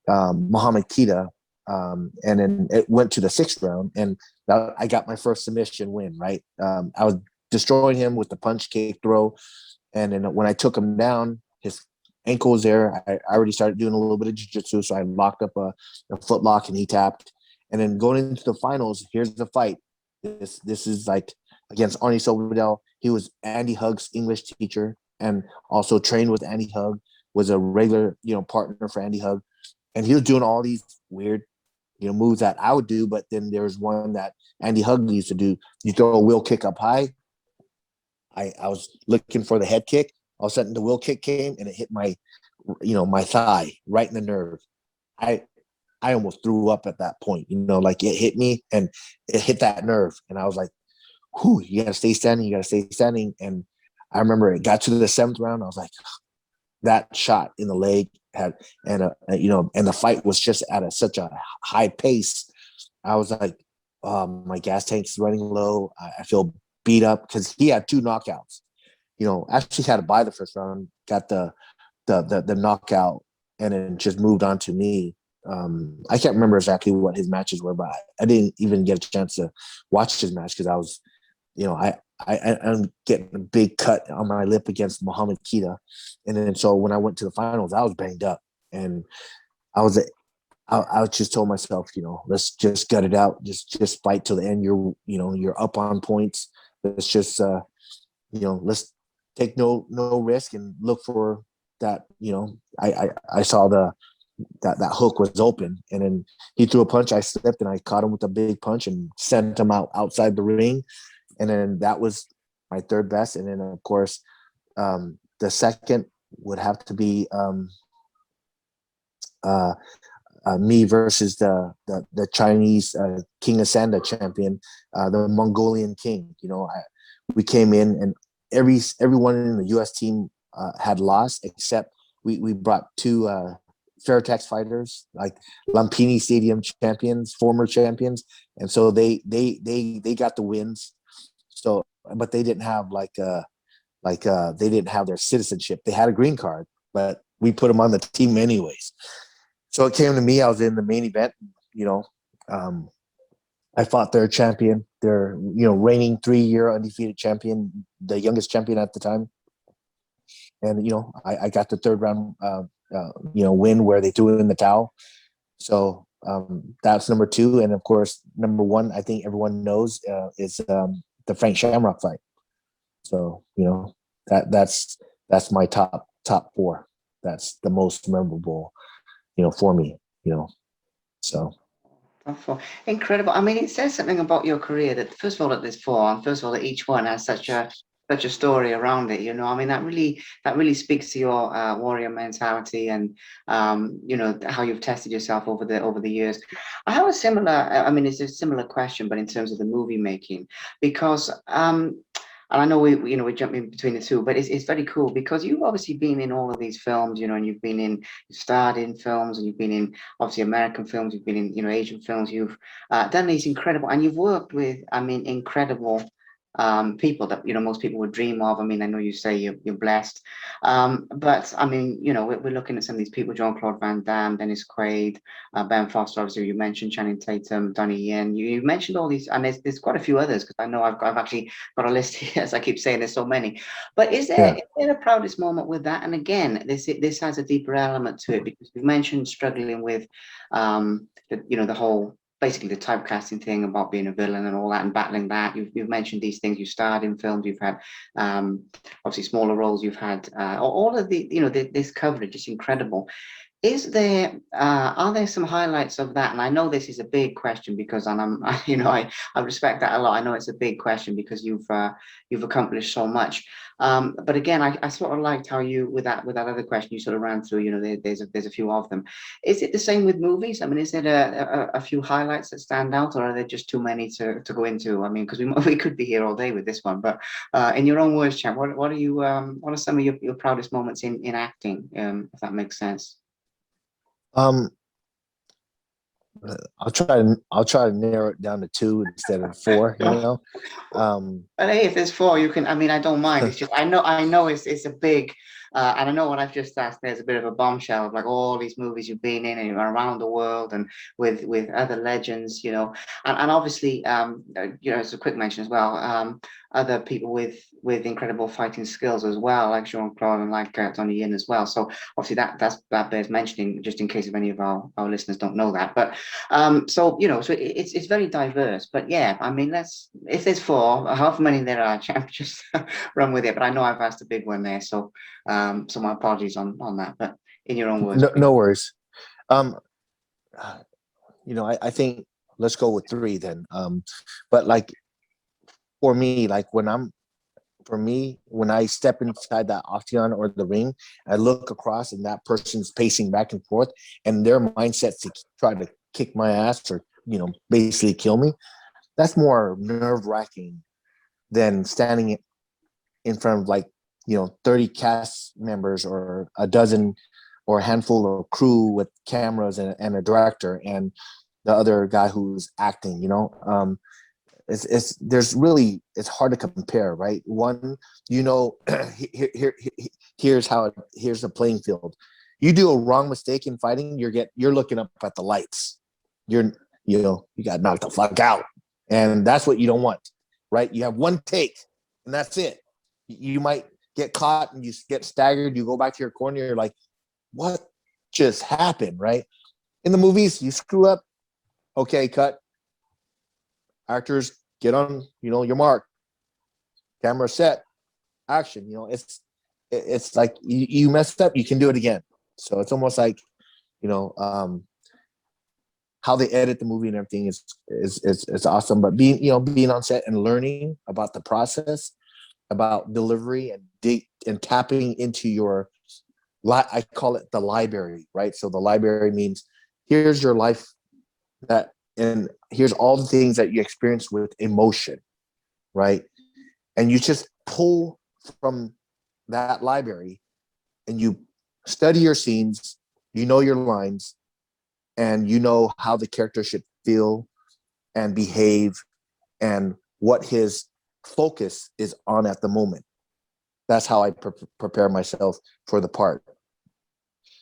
Muhammad Kita, and then it went to the sixth round, and I got my first submission win. Right, I was destroying him with the punch, kick, throw, and then when I took him down, his ankle was there. I already started doing a little bit of jiu-jitsu, so I locked up a foot lock, and he tapped. And then going into the finals, here's the fight. This is like against Arnie Silverdale. He was Andy Hug's English teacher, and also trained with Andy Hug, was a regular, partner for Andy Hug. And he was doing all these weird, moves that I would do. But then there was one that Andy Hug used to do. You throw a wheel kick up high. I was looking for the head kick. All of a sudden the wheel kick came, and it hit my thigh right in the nerve. I I almost threw up at that point. You know, like it hit me and it hit that nerve, and I was like, "Whew, you got to stay standing. You got to stay standing." And I remember it got to the seventh round. I was like, that shot in the leg had, and you know, and the fight was just at such a high pace. I was like, my gas tank's running low. I feel beat up because he had two knockouts. You know, actually had to buy the first round, got the knockout, and then just moved on to me. I can't remember exactly what his matches were, but I didn't even get a chance to watch his match because I was, you know, I'm getting a big cut on my lip against Muhammad Kita, and then so when I went to the finals, I was banged up, and I was I just told myself, you know, let's just gut it out, just fight till the end. You're up on points. Let's just you know, let's take no risk and look for that. You know, I saw that hook was open, and then he threw a punch. I slipped and I caught him with a big punch and sent him outside the ring, and then that was my third best. And then of course, the second would have to be uh, me versus the Chinese King of Sanda champion, the Mongolian King. You know, we came in and everyone in the U.S. team had lost except we brought two Fairtex fighters, like Lumpini Stadium champions, former champions, and so they got the wins. So, but they didn't have they didn't have their citizenship. They had a green card, but we put them on the team anyways. So it came to me. I was in the main event. You know, um, I fought their champion, their reigning 3-year undefeated champion, the youngest champion at the time. And I got the third round win where they threw in the towel. So that's number two, and of course number one, I think everyone knows is the Frank Shamrock fight. So that's my top four. That's the most memorable, for me. So. Wonderful. Incredible. I mean, it says something about your career that first of all that there's four, and first of all that each one has such a story around it. I mean, that really speaks to your warrior mentality and how you've tested yourself over the years. I have a similar. I mean, it's a similar question, but in terms of the movie making, because and I know we jump in between the two, but it's very cool because you've obviously been in all of these films, and you've starred in films, and you've been in obviously American films, you've been in Asian films, you've done these incredible, and you've worked with, I mean, incredible people that most people would dream of. I mean, I know you say you're blessed, but I mean, we're looking at some of these people: Jean-Claude Van Damme, Dennis Quaid, Ben Foster, obviously you mentioned, Channing Tatum, Donnie Yen. You mentioned all these, and there's quite a few others because I know I've actually got a list here. As I keep saying, there's so many. But is there a proudest moment with that? And again, this has a deeper element to it because you've mentioned struggling with the whole, basically the typecasting thing about being a villain and all that, and battling that. You've mentioned these things. You starred in films. You've had obviously smaller roles. You've had all of this coverage is incredible. Are there some highlights of that? And I know this is a big question because, and I respect that a lot. I know it's a big question because you've accomplished so much. But again, I sort of liked how you, with that other question you sort of ran through. There's a few of them. Is it the same with movies? I mean, is there a few highlights that stand out, or are there just too many to go into? I mean, because we could be here all day with this one. But in your own words, Champ, what are some of your proudest moments in acting? If that makes sense. Um, I'll try to narrow it down to two instead of four. But hey, if there's four, you can. I mean, I don't mind. It's just I know it's a big, and I know what I've just asked. There's a bit of a bombshell of like all these movies you've been in and you're around the world and with other legends, and obviously, as a quick mention as well, other people with incredible fighting skills as well, like Jean-Claude and like Donnie Yen as well. So obviously that bears mentioning, just in case if any of our listeners don't know that. But so it's very diverse. But yeah, I mean, if there's four, however many there are, just run with it. But I know I've asked a big one there, so my apologies on that. But in your own words, no worries. I think let's go with three then. But like for me, like when I'm for me, when I step inside that octagon or the ring, I look across and that person's pacing back and forth, and their mindset to try to kick my ass or basically kill me. That's more nerve wracking than standing in front of 30 cast members or a dozen or a handful of crew with cameras and a director and the other guy who's acting. There's really, it's hard to compare, right? One, here, here's the playing field. You do a wrong mistake in fighting, you're looking up at the lights. You got knocked the fuck out, and that's what you don't want, right? You have one take, and that's it. You might get caught and you get staggered. You go back to your corner. You're like, what just happened, right? In the movies, you screw up, okay, cut. Actors, get on, your mark. Camera set, action. It's like you messed up, you can do it again. So it's almost like, you know, um, how they edit the movie and everything is awesome. But being on set and learning about the process, about delivery and tapping into your, I call it the library, right? So the library means here's your life and here's all the things that you experience with emotion, right? And you just pull from that library and you study your scenes, your lines, and how the character should feel and behave and what his focus is on at the moment. That's how I prepare myself for the part.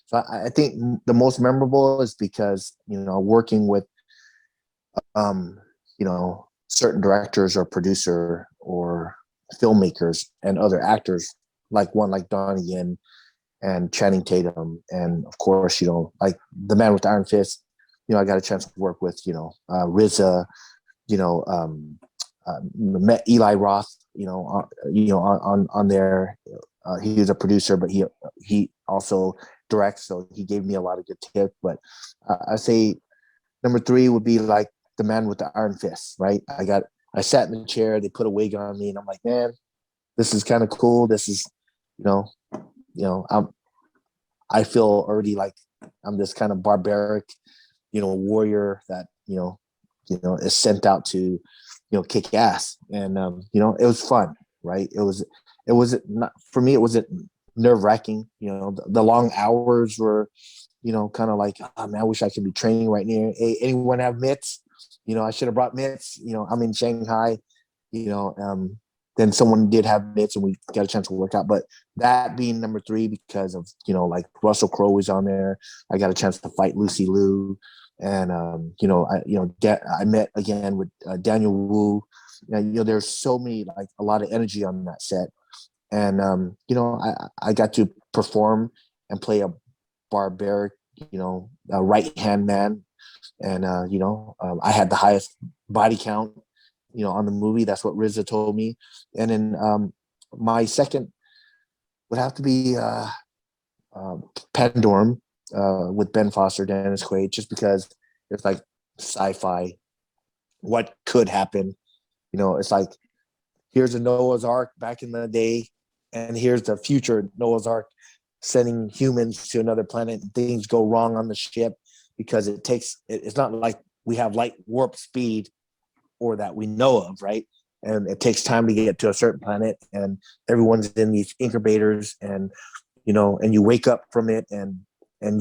So I think the most memorable is because, working with, certain directors or producer or filmmakers and other actors, like Donnie Yen and Channing Tatum. And of course, like the man with the iron fist, I got a chance to work with, RZA, you know, um, met Eli Roth, on there. He was a producer, but he also directs, so he gave me a lot of good tips. But I say number three would be like the man with the iron fist, right? I sat in the chair, they put a wig on me, and I'm like, man, this is kind of cool. This is, you know, I feel already like I'm this kind of barbaric, warrior that is sent out to kick ass, and it was fun, right? It was not for me. It wasn't nerve wracking. The long hours were kind of like, oh man, I wish I could be training right near. Hey, anyone have mitts? I should have brought mitts. I'm in Shanghai. You know, um, then someone did have mitts, and we got a chance to work out. But that being number three, because of like Russell Crowe was on there. I got a chance to fight Lucy Liu, and I met again with Daniel Wu. There's so many, like a lot of energy on that set, and I got to perform and play a barbaric, a right hand man, and I had the highest body count, on the movie. That's what RZA told me. And then my second would have to be uh, Pandorm with Ben Foster, Dennis Quaid, just because it's like sci-fi. What could happen? It's like here's a Noah's Ark back in the day, and here's the future Noah's Ark sending humans to another planet. And things go wrong on the ship because it's not like we have light warp speed or that we know of, right? And it takes time to get to a certain planet, and everyone's in these incubators, and and you wake up from it, and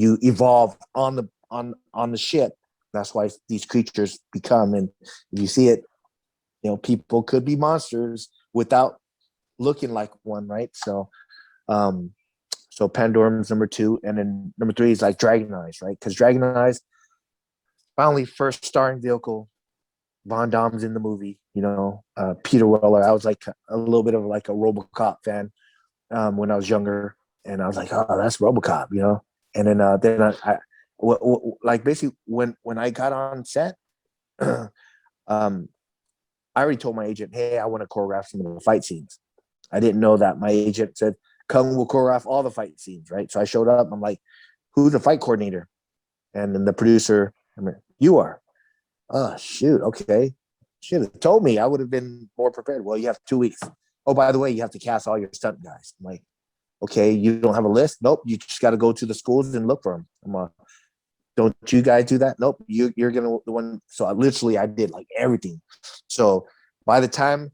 you evolve on the ship. That's why these creatures become, and if you see it, people could be monsters without looking like one, right? Um, so Pandorum's number two, and then number three is like Dragon Eyes, right? Because Dragon Eyes, finally first starring vehicle. Von Dom's in the movie, Peter Weller. I was like a little bit of like a RoboCop fan when I was younger, and I was like, oh, that's RoboCop, And then like basically when I got on set, um, I already told my agent, hey, I want to choreograph some of the fight scenes. I didn't know that my agent said, Kung will choreograph all the fight scenes, right? So I showed up. I'm like, who's the fight coordinator? And then the producer, you are. Oh, shoot. Okay. Should have told me. I would have been more prepared. Well, you have 2 weeks. oh, by the way, you have to cast all your stunt guys. I'm like, okay, you don't have a list? Nope. You just got to go to the schools and look for them. I'm like, don't you guys do that? Nope. You're gonna the one. So I did like everything. So by the time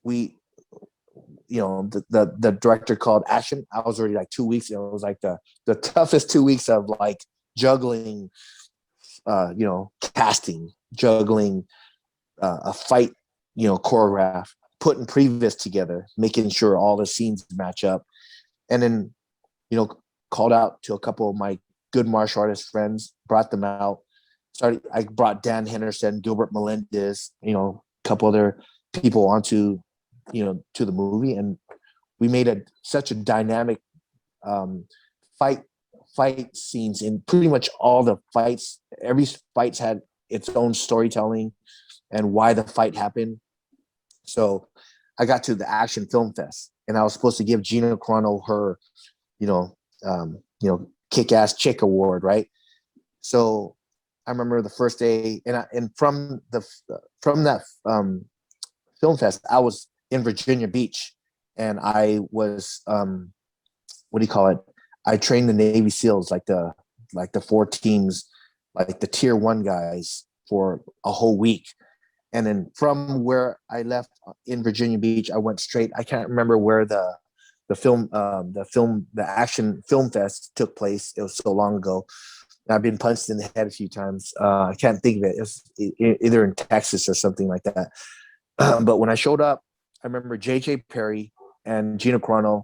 we, the director called action, I was already like 2 weeks. It was like the toughest 2 weeks of like juggling, casting, juggling a fight, choreograph, putting previs together, making sure all the scenes match up, and then you know called out to a couple of my good martial artist friends, brought them out. I brought Dan Henderson, Gilbert Melendez, a couple other people onto, to the movie, and we made such a dynamic um, fight scenes in pretty much all the fights. Every fights had its own storytelling and why the fight happened. So I got to the Action Film Fest, and I was supposed to give Gina Carano her, you know, kick-ass chick award, right? So I remember the first day, and from that film fest, I was in Virginia Beach, and I was what do you call it? I trained the Navy SEALs, like the 4 teams, like the tier 1 guys, for a whole week. And then from where I left in Virginia Beach, I went straight. I can't remember where the Action Film Fest took place. It was so long ago. I've been punched in the head a few times. I can't think of it. It was either in Texas or something like that. But when I showed up, I remember J.J. Perry and Gina Carano.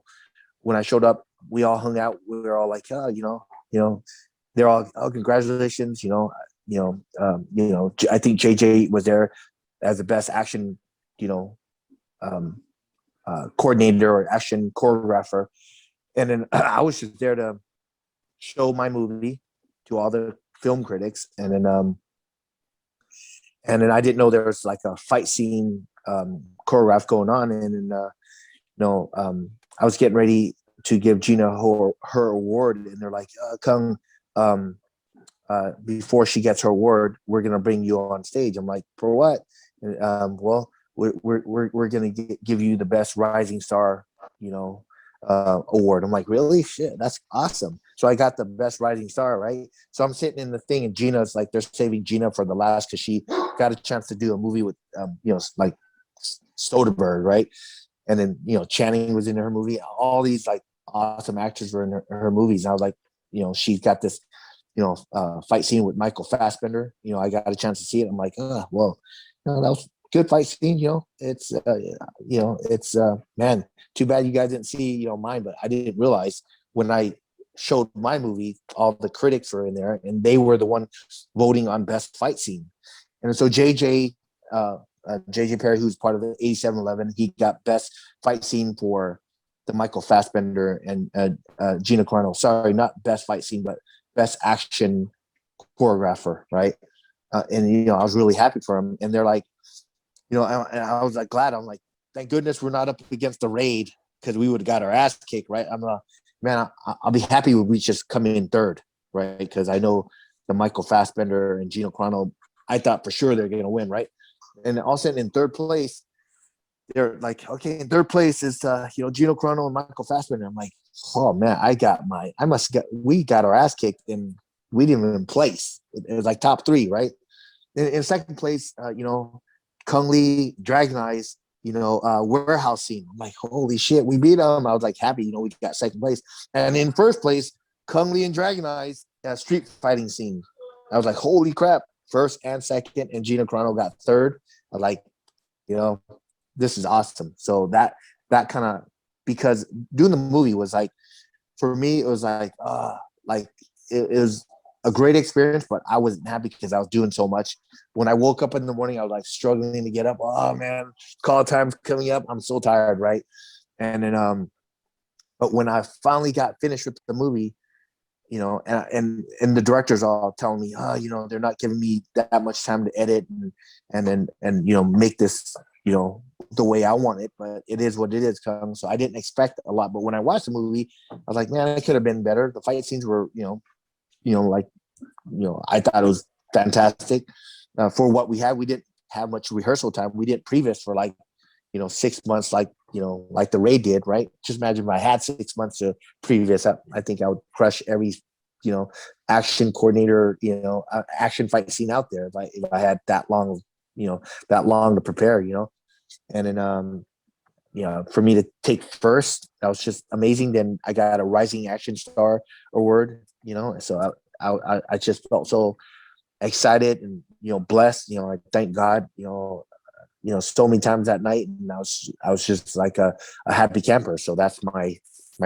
When I showed up, we all hung out. We were all like, they're all, oh, congratulations, I think JJ was there as the best action, coordinator or action choreographer. And then I was just there to show my movie to all the film critics. And then I didn't know there was like a fight scene choreograph going on. And I was getting ready to give Gina her award, and they're like, Kung, before she gets her award, we're gonna bring you on stage. I'm like, for what? And, well, we're gonna give you the best rising star, award. I'm like, really? Shit, that's awesome. So I got the best rising star, right? So I'm sitting in the thing, and Gina's like, they're saving Gina for the last because she got a chance to do a movie with, like Soderbergh, right? And then Channing was in her movie. All these like awesome actors were in her movies. And I was like, she's got this fight scene with Michael Fassbender. I got a chance to see it. I'm like, well, that was a good fight scene. It's man, too bad you guys didn't see mine. But I didn't realize when I showed my movie, all the critics were in there, and they were the one voting on best fight scene. And so JJ Perry, who's part of the 8711, he got best fight scene for the Michael Fassbender and Gina Carano. Sorry, not best fight scene, but best action choreographer, right? And I was really happy for him. And they're like, I was like glad. I'm like, thank goodness we're not up against the Raid, because we would have got our ass kicked, right? Man, I'll be happy if we just come in third, right? Because I know the Michael Fassbender and Gina Carano, I thought for sure they're going to win, right? And all of a sudden in third place, they're like, okay, in third place is Gino Carano and Michael Fassbender. I'm like, oh man, we got our ass kicked and we didn't even place. It was like top 3, right? In second place, Kung Lee, Dragon Eyes, warehouse scene. I'm like, holy shit, we beat them. I was like happy, we got second place. And in first place, Kung Lee and Dragon Eyes, street fighting scene. I was like, holy crap, first and second, and Gina Carano got third. I like, this is awesome. So that kind of, because doing the movie was like, for me, it was like it was a great experience, but I wasn't happy because I was doing so much. When I woke up in the morning, I was like struggling to get up. Oh man, call time's coming up. I'm so tired, right? And then, but when I finally got finished with the movie, and the directors all telling me, they're not giving me that much time to edit and make this, the way I want it, but it is what it is. So I didn't expect a lot, but when I watched the movie, I was like, man, it could have been better. The fight scenes were, I thought it was fantastic for what we had. We didn't have much rehearsal time. We did previs for 6 months, like like the Ray did, right? Just imagine if I had 6 months of previous, I think I would crush every, action coordinator, action fight scene out there if I had that long, that long to prepare, and then, for me to take first, that was just amazing. Then I got a Rising Action Star award, so I just felt so excited and, blessed. I thank God, so many times that night, and I was just like a happy camper. So that's my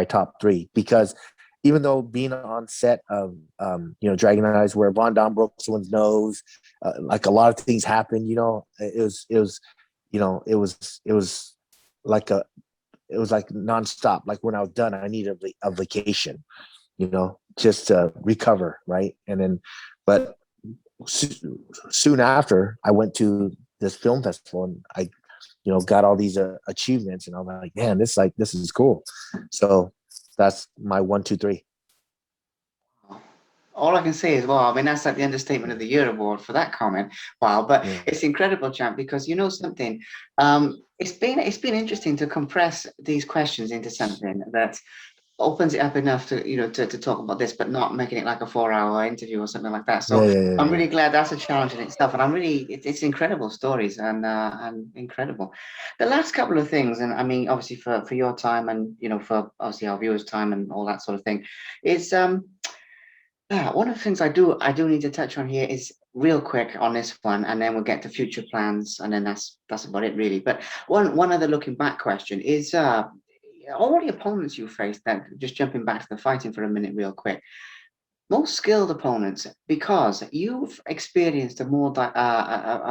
top three, because even though being on set of Dragon Eyes, where Von Dom broke someone's nose, like a lot of things happened, it was like it was like nonstop. Like when I was done, I needed a vacation, just to recover, right? And then, but soon after, I went to this film festival, and I, got all these achievements, and I'm like, man, this is cool. So that's my one, two, three. All I can say is, wow, I mean, that's like the understatement of the year award for that comment. Wow, but Yeah, it's incredible, champ, because you know something. It's been interesting to compress these questions into something that opens it up enough to to talk about this, but not making it like a 4 hour interview or something like that. yeah, So yeah, yeah, I'm yeah. really glad that's a challenge in itself, and I'm really it's incredible stories and incredible. The last couple of things, and I mean, obviously for your time and for obviously our viewers' time and all that sort of thing, is one of the things I do need to touch on here is real quick on this one, and then we'll get to future plans, and then that's about it really. But one other looking back question is all the opponents you faced. Then just jumping back to the fighting for a minute, real quick. Most skilled opponents, because you've experienced a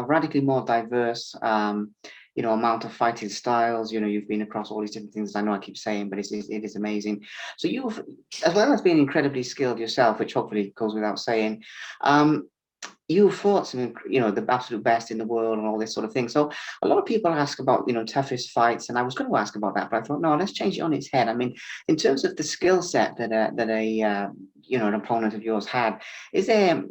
radically more diverse amount of fighting styles. You've been across all these different things. I know I keep saying, but it is amazing. So you've, as well as being incredibly skilled yourself, which hopefully goes without saying, um, you fought some, the absolute best in the world and all this sort of thing. So a lot of people ask about, toughest fights, and I was going to ask about that, but I thought, no, let's change it on its head. I mean, in terms of the skill set that an opponent of yours had, is there?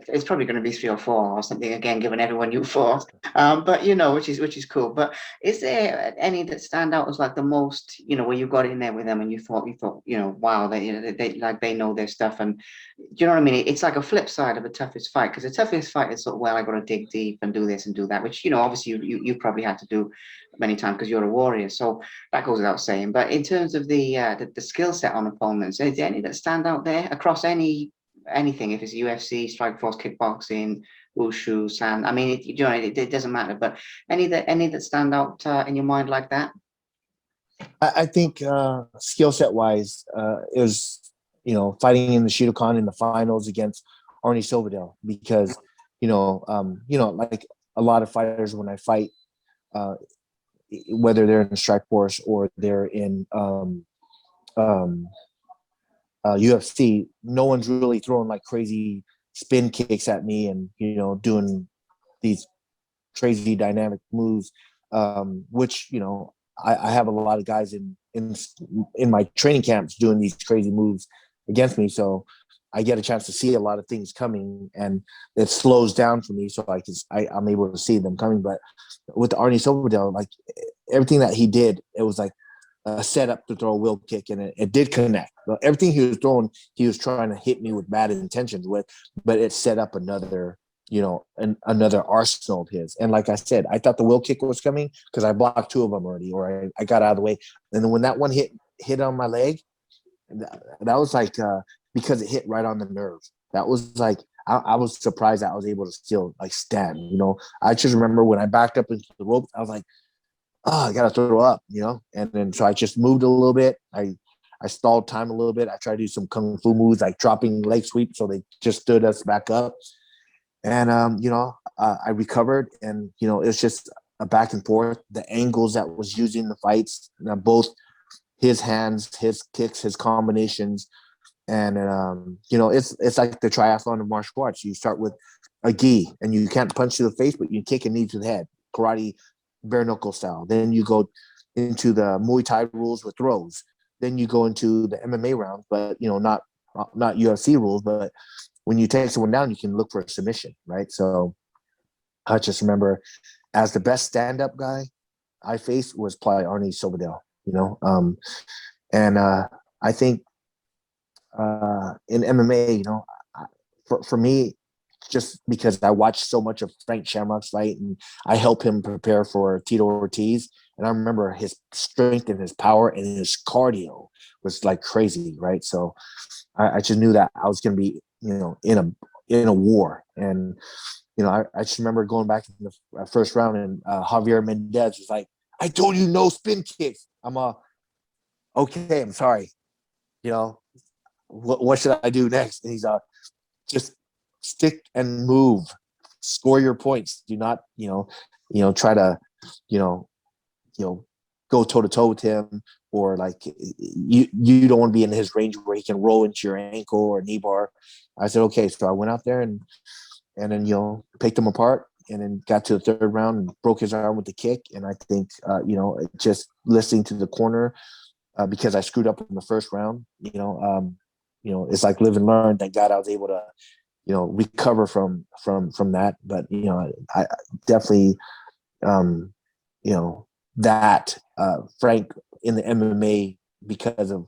It's probably going to be three or four or something again, given everyone you fought. But which is cool. But is there any that stand out as like the most, where you got in there with them and you thought, wow, they like they know their stuff, and do you know what I mean? It's like a flip side of a toughest fight, because the toughest fight is sort of, well, I got to dig deep and do this and do that, which obviously you probably had to do many times because you're a warrior. So that goes without saying. But in terms of the skill set on opponents, is there any that stand out there across anything? If it's UFC, Strikeforce, kickboxing, wushu, sand. I mean, it doesn't matter. But any that stand out in your mind like that? I think skill set wise, it was fighting in the Shootokan in the finals against Arnie Silverdale, because like a lot of fighters, when I fight, uh, whether they're in Strike Force or they're in um, UFC, no one's really throwing like crazy spin kicks at me and doing these crazy dynamic moves, which I have a lot of guys in my training camps doing these crazy moves against me, so I get a chance to see a lot of things coming, and it slows down for me, so I'm able to see them coming. But with Arnie Silverdale, like everything that he did, it was like a setup to throw a wheel kick, and it did connect. But everything he was throwing, he was trying to hit me with bad intentions with, but it set up another arsenal of his. And like I said, I thought the wheel kick was coming because I blocked two of them already, or I got out of the way. And then when that one hit on my leg, that was like because it hit right on the nerve. That was like I was surprised that I was able to still like stand. I just remember when I backed up into the rope, I was like, oh, I gotta throw up, And then so I just moved a little bit. I stalled time a little bit. I tried to do some kung fu moves like dropping leg sweep, so they just stood us back up. And I recovered, and it's just a back and forth. The angles that was using the fights, both his hands, his kicks, his combinations, and it's like the triathlon of martial arts. You start with a gi, and you can't punch to the face, but you kick a knee to the head, karate bare knuckle style. Then you go into the Muay Thai rules with throws. Then you go into the MMA rounds, but not UFC rules. But when you take someone down, you can look for a submission, right? So I just remember, as the best stand-up guy, I faced was probably Arnie Silverdale, and I think in MMA, for me, just because I watched so much of Frank Shamrock's fight and I helped him prepare for Tito Ortiz. And I remember his strength and his power and his cardio was like crazy, right? So I just knew that I was going to be, in a war. And, I just remember going back in the first round and Javier Mendez was like, I told you no spin kicks. Okay, I'm sorry. What should I do next? And he's just stick and move, score your points. Do not, try to, you know, go toe to toe with him, or like you don't want to be in his range where he can roll into your ankle or knee bar. I said, okay. So I went out there and then, picked him apart, and then got to the third round and broke his arm with the kick. And I think, just listening to the corner, because I screwed up in the first round, it's like live and learn. Thank God I was able to, recover from that. But, I definitely, that Frank in the MMA, because of,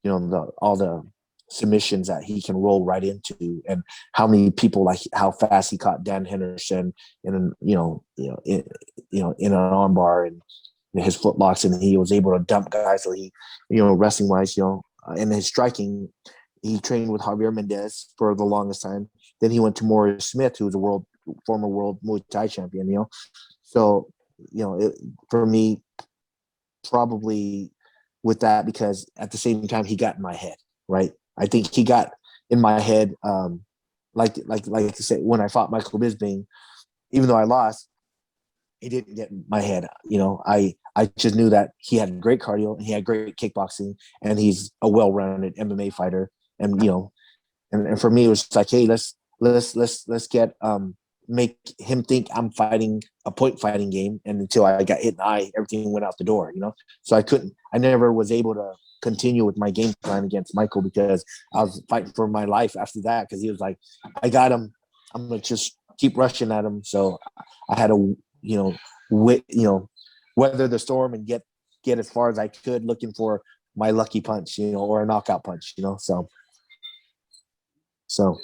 all the submissions that he can roll right into, and how many people, like how fast he caught Dan Henderson in, in an armbar, and his footlocks, and he was able to dump guys. So he, wrestling wise, and his striking, he trained with Javier Mendez for the longest time. Then he went to Morris Smith, who was a former world Muay Thai champion. So for me, probably with that, because at the same time he got in my head, right? I think he got in my head, like I said, when I fought Michael Bisping, even though I lost, he didn't get in my head. I just knew that he had great cardio and he had great kickboxing, and he's a well-rounded MMA fighter. And and for me, it was like, hey, let's get make him think I'm fighting a point fighting game. And until I got hit in the eye, everything went out the door. So I never was able to continue with my game plan against Michael, because I was fighting for my life after that, because he was like, I got him, I'm gonna just keep rushing at him. So I had to, weather the storm and get as far as I could, looking for my lucky punch, or a knockout punch, so.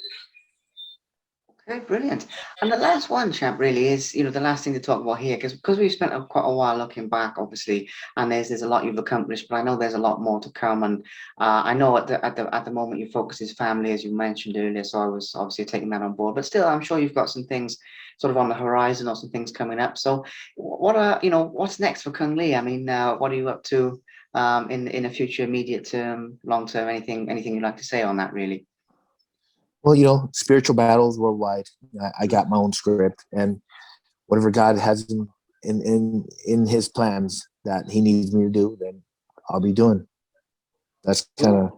Okay, brilliant. And the last one, champ, really is, the last thing to talk about here, because we've spent quite a while looking back, obviously, and there's a lot you've accomplished, but I know there's a lot more to come. And I know at the moment your focus is family, as you mentioned earlier, so I was obviously taking that on board. But still, I'm sure you've got some things sort of on the horizon, or some things coming up. So, what's next for Kung Lee? I mean, what are you up to in a future, immediate term, long term? Anything you'd like to say on that, really? Well, spiritual battles worldwide. I got my own script, and whatever God has in His plans that He needs me to do, then I'll be doing. That's kind of,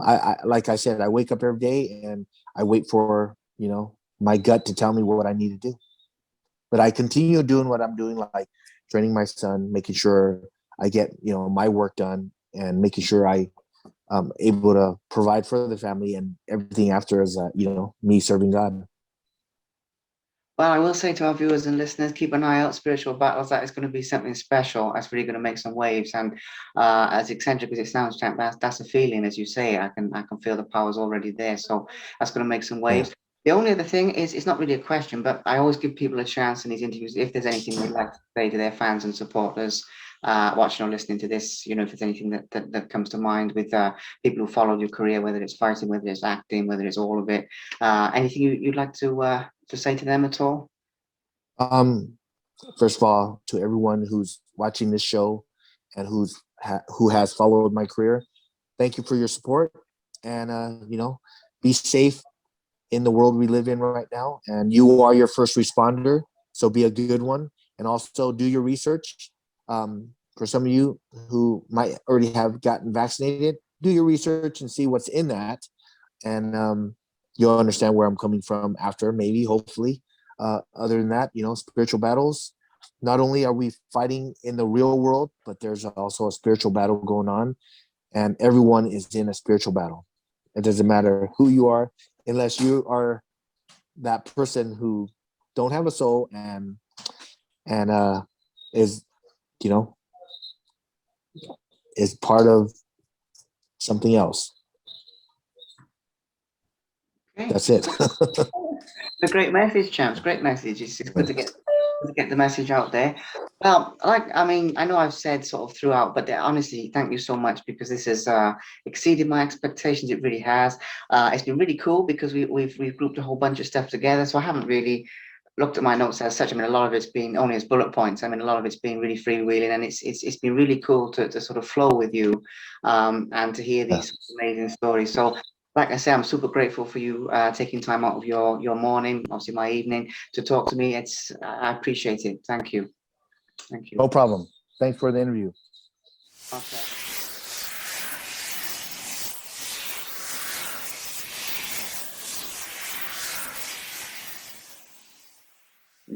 I like I said, I wake up every day and I wait for my gut to tell me what I need to do. But I continue doing what I'm doing, like training my son, making sure I get my work done, and making sure I able to provide for the family, and everything after is me serving God. Well, I will say to our viewers and listeners, keep an eye out. Spiritual Battles, that is going to be something special. That's really going to make some waves. And as eccentric as it sounds, champ, that's a feeling, as you say. I can feel the power's already there. So that's going to make some Yeah. waves. The only other thing is, it's not really a question, but I always give people a chance in these interviews, if there's anything they'd like to say to their fans and supporters watching or listening to this, if there's anything that comes to mind with people who followed your career, whether it's fighting, whether it's acting, whether it's all of it. Anything you'd like to say to them at all? Um, First of all, to everyone who's watching this show and who has followed my career, thank you for your support. And be safe in the world we live in right now. And you are your first responder, so be a good one. And also do your research. For some of you who might already have gotten vaccinated, do your research and see what's in that, and you'll understand where I'm coming from after, maybe, hopefully. Other than that, spiritual battles. Not only are we fighting in the real world, but there's also a spiritual battle going on, and everyone is in a spiritual battle. It doesn't matter who you are, unless you are that person who don't have a soul and is you know, is part of something else. Okay. That's it. A great message, champs. Great message. It's good to get the message out there. Well, I mean, I know I've said sort of throughout, but honestly, thank you so much, because this has exceeded my expectations. It really has. It's been really cool because we've grouped a whole bunch of stuff together. So I haven't really looked at my notes as such. I mean, a lot of it's been only as bullet points. I mean, a lot of it's been really freewheeling, and it's been really cool to sort of flow with you, and to hear these amazing stories. So, like I say, I'm super grateful for you taking time out of your morning, obviously my evening, to talk to me. I appreciate it. Thank you. Thank you. No problem. Thanks for the interview. Okay.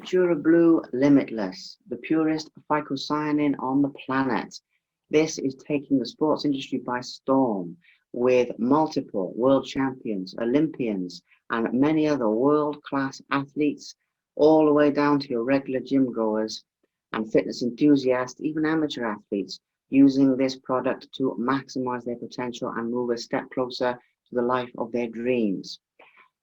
Pure Blue Limitless, the purest phycocyanin on the planet. This is taking the sports industry by storm, with multiple world champions, Olympians, and many other world-class athletes, all the way down to your regular gym goers and fitness enthusiasts, even amateur athletes, using this product to maximize their potential and move a step closer to the life of their dreams.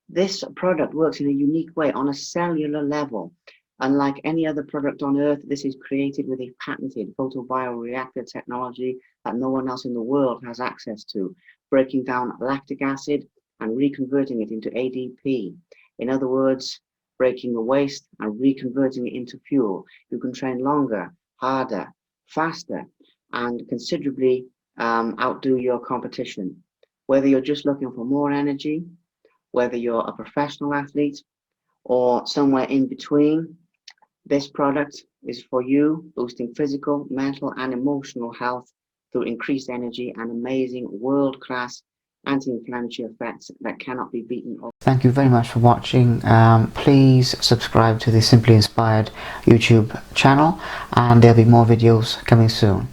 This product works in a unique way on a cellular level. Unlike any other product on Earth, this is created with a patented photobioreactor technology that no one else in the world has access to, breaking down lactic acid and reconverting it into ADP. In other words, breaking the waste and reconverting it into fuel. You can train longer, harder, faster, and considerably outdo your competition. Whether you're just looking for more energy, whether you're a professional athlete or somewhere in between, this product is for you, boosting physical, mental, and emotional health through increased energy and amazing world-class anti-inflammatory effects that cannot be beaten. Thank you very much for watching. Please subscribe to the Simply Inspired YouTube channel, and there'll be more videos coming soon.